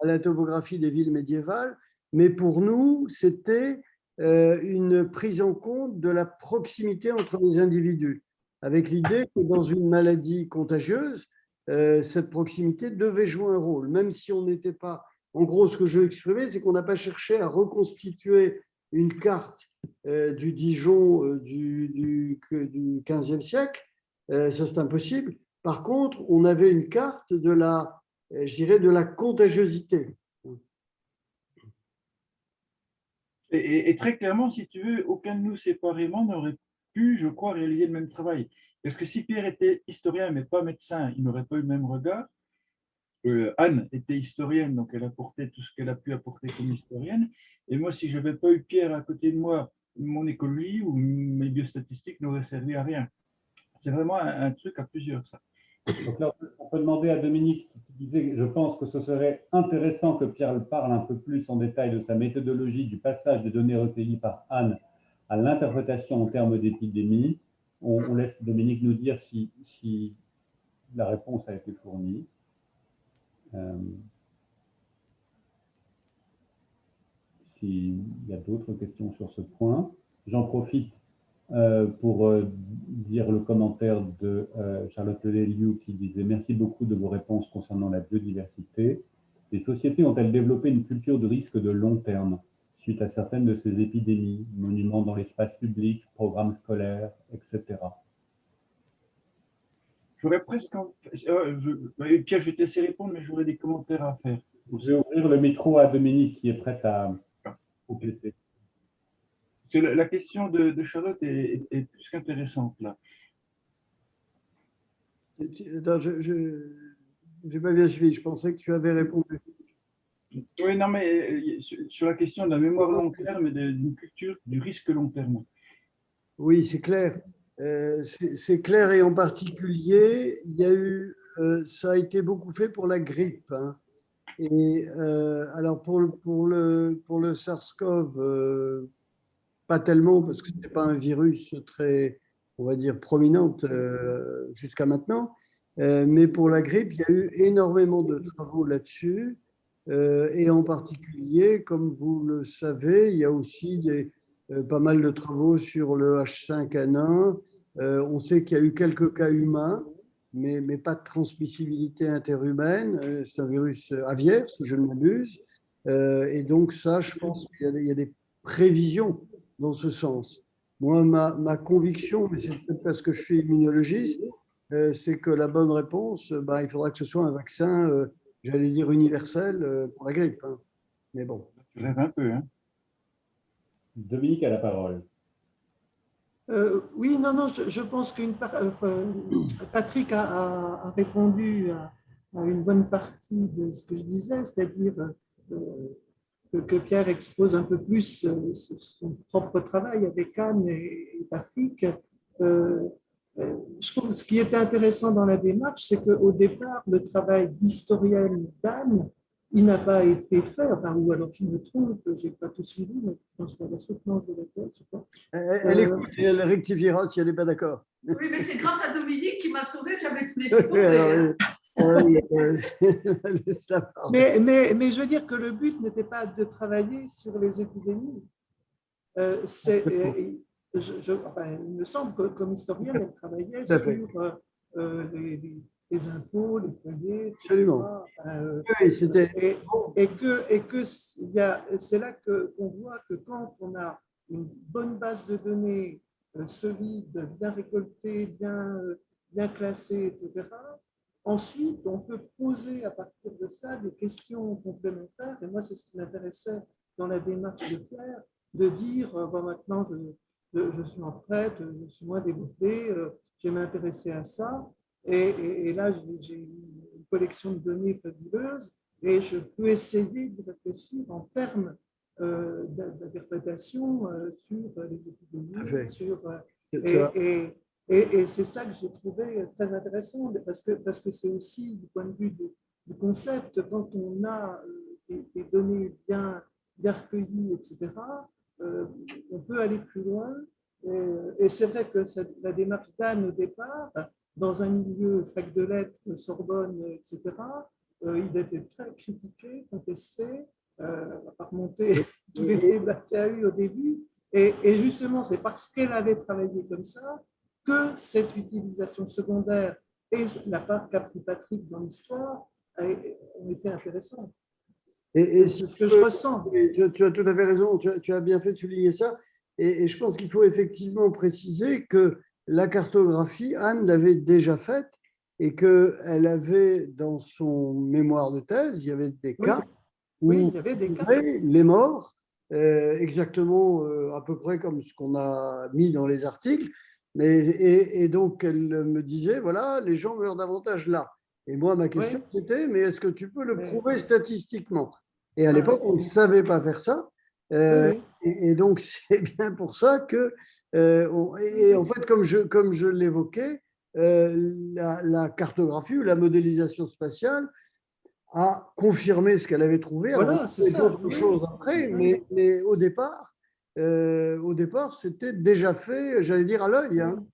à la topographie des villes médiévales. Mais pour nous, c'était une prise en compte de la proximité entre les individus, avec l'idée que dans une maladie contagieuse, cette proximité devait jouer un rôle, même si on n'était pas… En gros, ce que je veux exprimer, c'est qu'on n'a pas cherché à reconstituer une carte du Dijon du 15e siècle. Ça, c'est impossible. Par contre, on avait une carte de je dirais, de la contagiosité. Et très clairement, si tu veux, aucun de nous séparément n'aurait pu, je crois, réaliser le même travail. Parce que si Pierre était historien mais pas médecin, il n'aurait pas eu le même regard. Anne était historienne, donc elle apportait tout ce qu'elle a pu apporter comme historienne. Et moi, si je n'avais pas eu Pierre à côté de moi, mon écologie ou mes biostatistiques n'auraient servi à rien. C'est vraiment un truc à plusieurs, ça. Donc là, on peut demander à Dominique, qui disait, je pense que ce serait intéressant que Pierre parle un peu plus en détail de sa méthodologie du passage des données recueillies par Anne à l'interprétation en termes d'épidémie. On laisse Dominique nous dire si la réponse a été fournie. S'il y a d'autres questions sur ce point. J'en profite pour dire le commentaire de Charlotte Leliou qui disait « Merci beaucoup de vos réponses concernant la biodiversité. Les sociétés ont-elles développé une culture de risque de long terme suite à certaines de ces épidémies, monuments dans l'espace public, programmes scolaires, etc. » J'aurais presque… Pierre, je vais te laisser répondre, mais j'aurais des commentaires à faire. Je vais ouvrir le micro à Dominique qui est prête à compléter. La question de Charlotte est plus qu'intéressante, là. Attends, je n'ai pas bien suivi. Je pensais que tu avais répondu. Oui, non, mais sur la question de la mémoire long terme et d'une culture du risque long terme. Oui, c'est clair. C'est clair, et en particulier, il y a eu, ça a été beaucoup fait pour la grippe, hein. Et alors pour le SARS-CoV, pas tellement, parce que ce n'était pas un virus très, on va dire, prominent jusqu'à maintenant. Mais pour la grippe, il y a eu énormément de travaux là-dessus. Et en particulier, comme vous le savez, il y a aussi pas mal de travaux sur le H5N1. On sait qu'il y a eu quelques cas humains, mais pas de transmissibilité interhumaine. C'est un virus aviaire, si je ne m'abuse. Et donc ça, je pense qu'il y a des prévisions dans ce sens. Moi, ma conviction, mais c'est peut-être parce que je suis immunologiste, c'est que la bonne réponse, il faudra que ce soit un vaccin, j'allais dire universel, pour la grippe, hein. Mais bon. Je rêve un peu, hein. Dominique a la parole. Oui, non, je pense que Patrick a répondu à une bonne partie de ce que je disais, c'est-à-dire que Pierre expose un peu plus son propre travail avec Anne et Patrick. Je trouve que ce qui était intéressant dans la démarche, c'est qu'au départ, le travail d'historienne d'Anne, il n'a pas été fait, enfin, ou alors je me trompe, je n'ai pas tout suivi, mais je pense que la soutenance de la thèse, je crois. Elle écoute et elle rectifiera si elle n'est pas d'accord. Oui, mais c'est grâce à Dominique qui m'a sauvée, j'avais tout laissé tomber. Mais je veux dire que le but n'était pas de travailler sur les épidémies. Il me semble que comme historienne, elle travaillait sur les impôts, les foyers, etc. Absolument. C'est là qu'on voit que quand on a une bonne base de données solide, bien récolté, bien classé, etc. Ensuite, on peut poser à partir de ça des questions complémentaires. Et moi, c'est ce qui m'intéressait dans la démarche de Pierre, de dire, bon, maintenant, je suis en retraite, je suis moins développé, je vais m'intéresser à ça. Et là, j'ai une collection de données fabuleuses et je peux essayer de réfléchir en termes d'interprétation sur les épidémies, sur, et c'est ça que j'ai trouvé très intéressant, parce que c'est aussi du point de vue du concept, quand on a des données bien recueillies, etc., on peut aller plus loin. Et c'est vrai que la démarche d'Anne au départ, dans un milieu fac de lettres, Sorbonne, etc., il était très critiqué, contesté, on ne va pas remonter tous les débats qu'il y a eu au début. Et justement, c'est parce qu'elle avait travaillé comme ça que cette utilisation secondaire et la part qu'a pris Patrick dans l'histoire ont été intéressantes. Et c'est ce que je ressens. Tu as tout à fait raison, tu as bien fait de souligner ça. Et je pense qu'il faut effectivement préciser que la cartographie, Anne l'avait déjà faite et qu'elle avait dans son mémoire de thèse, il y avait des cas où il y avait des cas. Les morts, exactement à peu près comme ce qu'on a mis dans les articles. Et donc, elle me disait, voilà, les gens meurent davantage là. Et moi, ma question, c'était, mais est-ce que tu peux le prouver statistiquement? Et à l'époque, on ne savait pas faire ça. Et donc, c'est bien pour ça que, et en fait, comme je l'évoquais, la cartographie ou la modélisation spatiale a confirmé ce qu'elle avait trouvé. Voilà, c'est ça. D'autres choses après, mais au départ, c'était déjà fait, j'allais dire, à l'œil. Hein.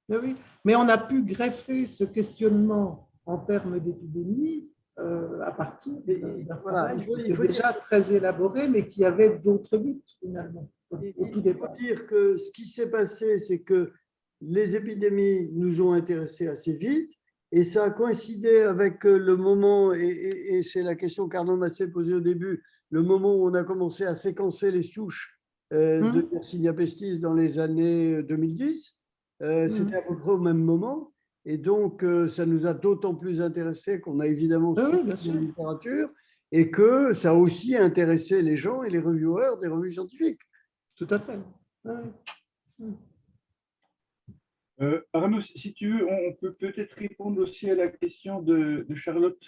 Oui, mais on a pu greffer ce questionnement en termes d'épidémie à partir d'un travail qui était déjà très élaboré, mais qui avait d'autres buts, finalement. Il faut dire que ce qui s'est passé, c'est que les épidémies nous ont intéressés assez vite, et ça a coïncidé avec le moment, et c'est la question qu'Arnaud Massé posée au début, le moment où on a commencé à séquencer les souches de Yersinia pestis dans les années 2010. C'était à peu près au même moment. Et donc, ça nous a d'autant plus intéressés qu'on a évidemment suivi la littérature et que ça a aussi intéressé les gens et les reviewers des revues scientifiques. Tout à fait. Arnaud, si tu veux, on peut peut-être répondre aussi à la question de Charlotte,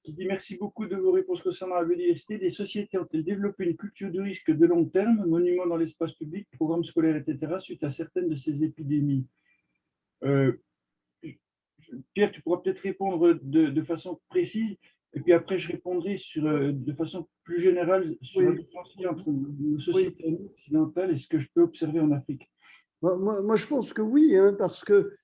qui dit « Merci beaucoup de vos réponses concernant la biodiversité. Des sociétés ont-elles développé une culture de risque de long terme, monuments dans l'espace public, programmes scolaires, etc., suite à certaines de ces épidémies ?» Pierre, tu pourras peut-être répondre de façon précise, et puis après, je répondrai de façon plus générale sur la différence entre nos sociétés occidentales et ce que je peux observer en Afrique. Moi, je pense que oui, hein, parce que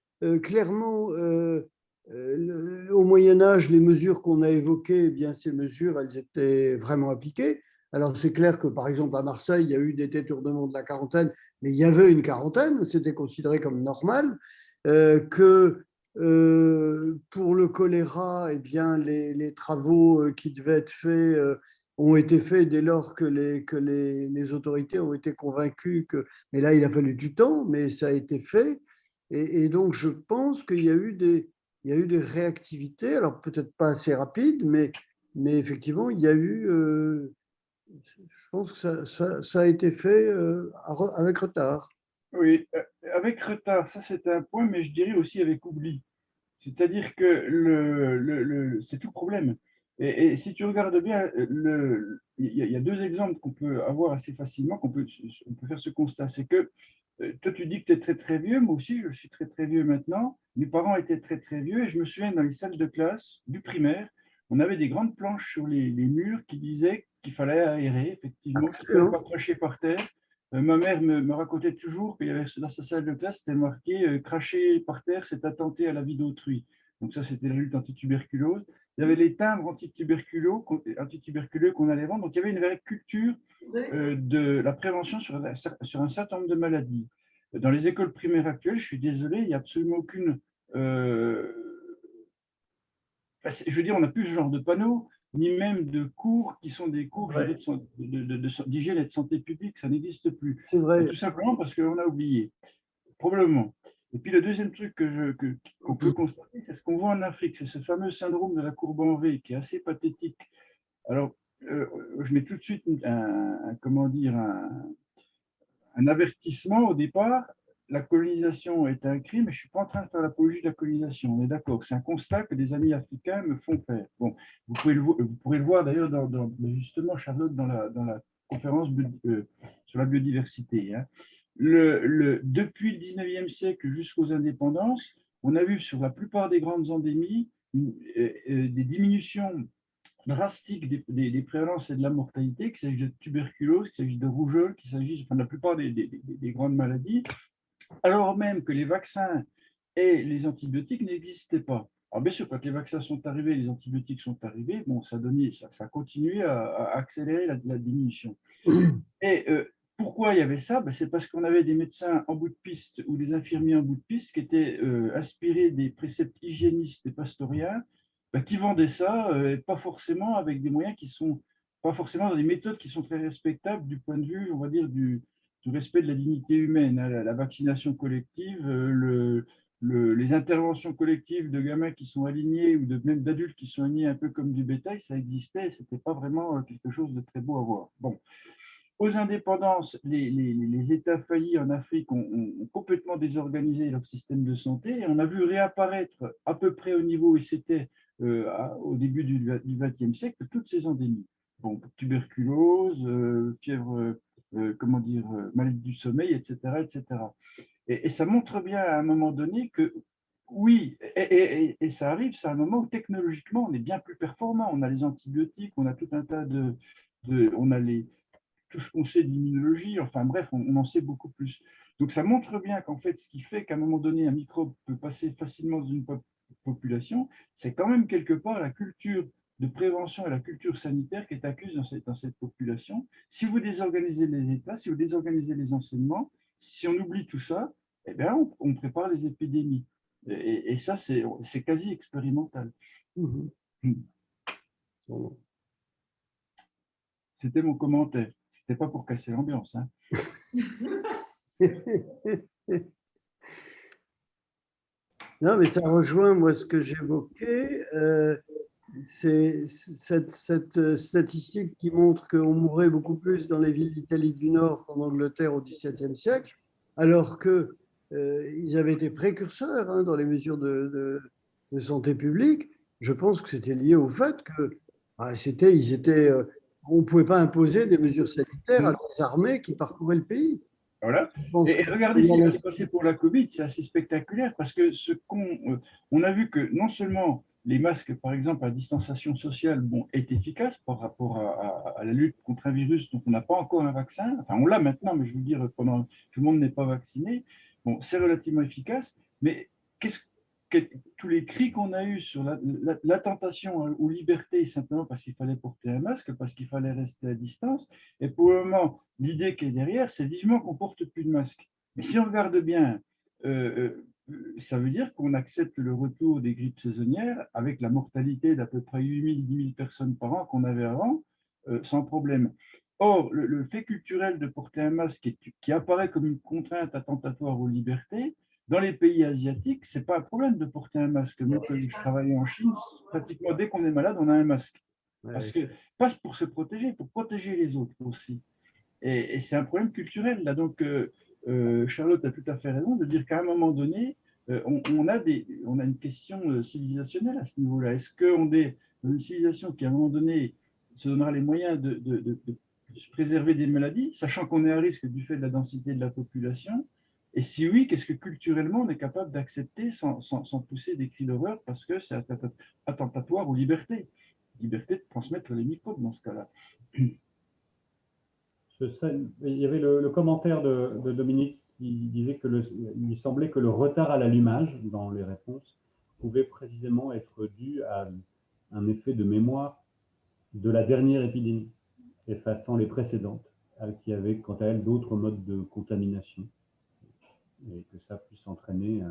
clairement, au Moyen-Âge, les mesures qu'on a évoquées, eh bien, ces mesures, elles étaient vraiment appliquées. Alors, c'est clair que, par exemple, à Marseille, il y a eu des détournements de la quarantaine, mais il y avait une quarantaine, c'était considéré comme normal. Que pour le choléra, eh bien, les travaux qui devaient être faits ont été faits dès lors que les autorités ont été convaincues que… Mais là, il a fallu du temps, mais ça a été fait. Et donc, je pense qu'il y a eu des réactivités, alors peut-être pas assez rapides, mais effectivement, il y a eu… je pense que ça a été fait avec retard. Oui, avec retard, ça c'est un point, mais je dirais aussi avec oubli. C'est-à-dire que c'est tout le problème. Et si tu regardes bien, il y a deux exemples qu'on peut avoir assez facilement, on peut faire ce constat. C'est que toi, tu dis que tu es très très vieux, moi aussi je suis très très vieux maintenant. Mes parents étaient très très vieux et je me souviens dans les salles de classe du primaire, on avait des grandes planches sur les murs qui disaient qu'il fallait aérer, effectivement, qu'il ne fallait pas cracher par terre. Ma mère me racontait toujours qu'il y avait dans sa salle de classe, c'était marqué cracher par terre, c'est attenter à la vie d'autrui. Donc ça, c'était la lutte antituberculose. Il y avait les timbres antituberculeux qu'on allait vendre. Donc il y avait une vraie culture de la prévention sur un certain nombre de maladies. Dans les écoles primaires actuelles, je suis désolé, il n'y a absolument aucune… je veux dire, on n'a plus ce genre de panneaux, ni même de cours qui sont des cours d'hygiène et de santé publique, ça n'existe plus. C'est vrai. Tout simplement parce qu'on a oublié. Probablement. Et puis le deuxième truc qu'on peut constater, c'est ce qu'on voit en Afrique, c'est ce fameux syndrome de la courbe en V qui est assez pathétique. Alors, je mets tout de suite comment dire, un avertissement au départ. La colonisation est un crime, mais je ne suis pas en train de faire l'apologie de la colonisation. On est d'accord, c'est un constat que des amis africains me font faire. Bon, vous pourrez le voir d'ailleurs justement, Charlotte, dans la conférence sur la biodiversité. Hein. Depuis le 19e siècle jusqu'aux indépendances, on a vu sur la plupart des grandes endémies des diminutions drastiques des prévalences et de la mortalité, qu'il s'agisse de tuberculose, qu'il s'agisse de rougeole, qu'il s'agisse de la plupart des grandes maladies, alors même que les vaccins et les antibiotiques n'existaient pas. Alors bien sûr, quand les vaccins sont arrivés, les antibiotiques sont arrivés, bon, ça a continué à accélérer la diminution. Et pourquoi il y avait ça? C'est parce qu'on avait des médecins en bout de piste ou des infirmiers en bout de piste qui étaient inspirés des préceptes hygiénistes et pastoriens, qui vendaient ça, pas forcément avec des moyens qui sont, pas forcément dans des méthodes qui sont très respectables du point de vue, on va dire, du respect de la dignité humaine. Hein, la vaccination collective, les interventions collectives de gamins qui sont alignés ou même d'adultes qui sont alignés un peu comme du bétail, ça existait, ce n'était pas vraiment quelque chose de très beau à voir. Bon. Aux indépendances, les États faillis en Afrique ont complètement désorganisé leur système de santé et on a vu réapparaître à peu près au niveau où c'était au début du XXe siècle toutes ces endémies. Bon, tuberculose, fièvre, comment dire, maladie du sommeil, etc., etc. Et ça montre bien à un moment donné que oui, et ça arrive, c'est un moment où technologiquement on est bien plus performant. On a les antibiotiques, on a tout un tas on a tout ce qu'on sait de l'immunologie, enfin bref, on en sait beaucoup plus. Donc ça montre bien qu'en fait, ce qui fait qu'à un moment donné, un microbe peut passer facilement dans une population, c'est quand même quelque part la culture de prévention et la culture sanitaire qui est accuse dans cette population. Si vous désorganisez les États, si vous désorganisez les enseignements, si on oublie tout ça, eh bien, on prépare les épidémies. Et ça, c'est quasi expérimental. C'était mon commentaire. C'était pas pour casser l'ambiance. Hein. Non, mais ça rejoint, moi, ce que j'évoquais. C'est cette statistique qui montre qu'on mourait beaucoup plus dans les villes d'Italie du Nord qu'en Angleterre au XVIIe siècle, alors qu'ils avaient été précurseurs hein, dans les mesures de santé publique. Je pense que c'était lié au fait que on ne pouvait pas imposer des mesures sanitaires à des armées qui parcouraient le pays. Voilà. Et regardez ce qui va se passer pour la Covid, c'est assez spectaculaire parce que on a vu que non seulement les masques, par exemple, à distanciation sociale, est efficace par rapport à la lutte contre un virus dont on n'a pas encore un vaccin. Enfin, on l'a maintenant, mais je veux dire, pendant tout le monde n'est pas vacciné. Bon, c'est relativement efficace, mais tous les cris qu'on a eus sur la tentation aux libertés, simplement parce qu'il fallait porter un masque, parce qu'il fallait rester à distance. Et pour le moment, l'idée qui est derrière, c'est vivement qu'on ne porte plus de masque. Mais si on regarde bien, ça veut dire qu'on accepte le retour des grippes saisonnières avec la mortalité d'à peu près 8 000, 10 000 personnes par an qu'on avait avant, sans problème. Or, le fait culturel de porter un masque qui apparaît comme une contrainte attentatoire aux libertés, dans les pays asiatiques, ce n'est pas un problème de porter un masque. Moi, quand je travaillais en Chine, pratiquement dès qu'on est malade, on a un masque. Parce que, pas pour se protéger, pour protéger les autres aussi. Et c'est un problème culturel. Là. Donc, Charlotte a tout à fait raison de dire qu'à un moment donné, on a une question civilisationnelle à ce niveau-là. Est-ce qu'on est dans une civilisation qui, à un moment donné, se donnera les moyens de se préserver des maladies, sachant qu'on est à risque du fait de la densité de la population? Et si oui, qu'est-ce que culturellement on est capable d'accepter sans pousser des cris d'horreur parce que c'est attentatoire aux libertés? Liberté de transmettre les microbes dans ce cas-là. Il y avait le commentaire de Dominique qui disait qu'il semblait que le retard à l'allumage dans les réponses pouvait précisément être dû à un effet de mémoire de la dernière épidémie, effaçant les précédentes, qui avaient quant à elles d'autres modes de contamination, et que ça puisse entraîner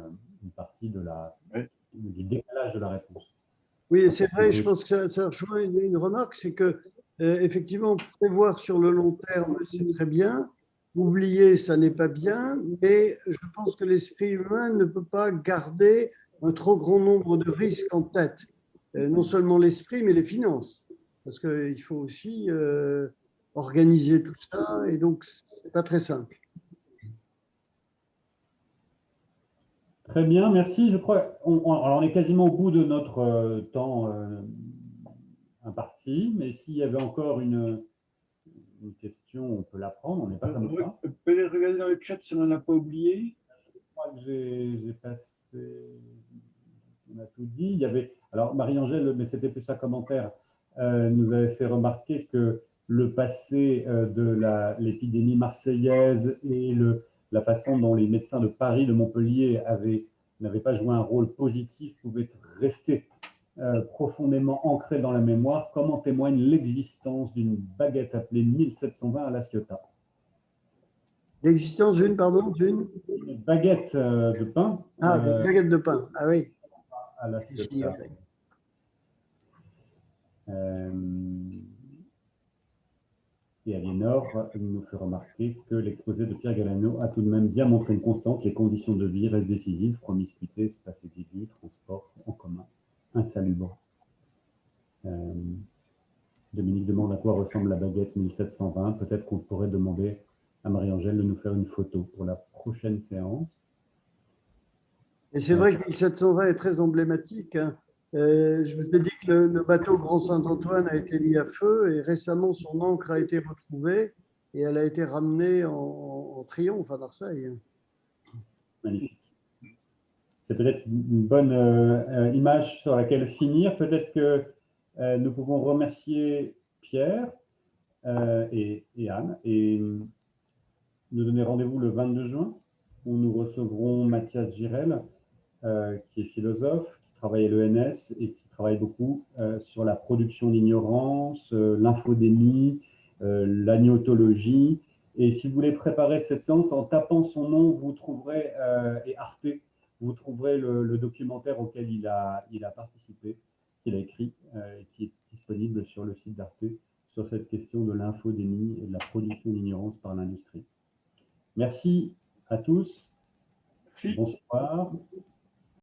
une partie du décalage de la réponse. Oui, c'est vrai, je pense que ça rejoint une remarque, c'est que effectivement, prévoir sur le long terme, c'est très bien, oublier, ça n'est pas bien, mais je pense que l'esprit humain ne peut pas garder un trop grand nombre de risques en tête. Non seulement l'esprit, mais les finances. Parce qu'il faut aussi organiser tout ça, et donc, ce n'est pas très simple. Très bien, merci. Je crois alors on est quasiment au bout de notre temps imparti, mais s'il y avait encore une question, on peut la prendre, on n'est pas comme ça. Peut-être regarder dans le chat si on n'en a pas oublié. Je crois que j'ai passé, on a tout dit. Il y avait, alors Marie-Angèle, mais c'était plus un commentaire, nous avait fait remarquer que le passé de l'épidémie marseillaise et la façon dont les médecins de Paris, de Montpellier n'avaient pas joué un rôle positif pouvait rester profondément ancré dans la mémoire, comme en témoigne l'existence d'une baguette appelée 1720 à La Ciotat. L'existence d'une, pardon, d'une Une baguette de pain. Ah, des baguettes de pain. Ah oui. À La Ciotat. Et Aliénor nous fait remarquer que l'exposé de Pierre Galano a tout de même bien montré une constante. Les conditions de vie restent décisives, promiscuité, espace exigu, transport en commun, insalubre. Dominique demande à quoi ressemble la baguette 1720. Peut-être qu'on pourrait demander à Marie-Angèle de nous faire une photo pour la prochaine séance. Et c'est vrai que 1720 est très emblématique, hein. Je vous ai dit que le bateau Grand Saint-Antoine a été mis à feu et récemment son ancre a été retrouvée et elle a été ramenée en triomphe à Marseille. Magnifique. C'est peut-être une bonne image sur laquelle finir. Peut-être que nous pouvons remercier Pierre et Anne et nous donner rendez-vous le 22 juin où nous recevrons Mathias Girel, qui est philosophe, qui travaille à l'ENS et qui travaille beaucoup sur la production d'ignorance, l'infodémie, l'agnotologie. Et si vous voulez préparer cette séance, en tapant son nom, vous trouverez, et Arte, vous trouverez le documentaire auquel il a participé, qu'il a écrit, qui est disponible sur le site d'Arte, sur cette question de l'infodémie et de la production d'ignorance par l'industrie. Merci à tous. Merci. Bonsoir.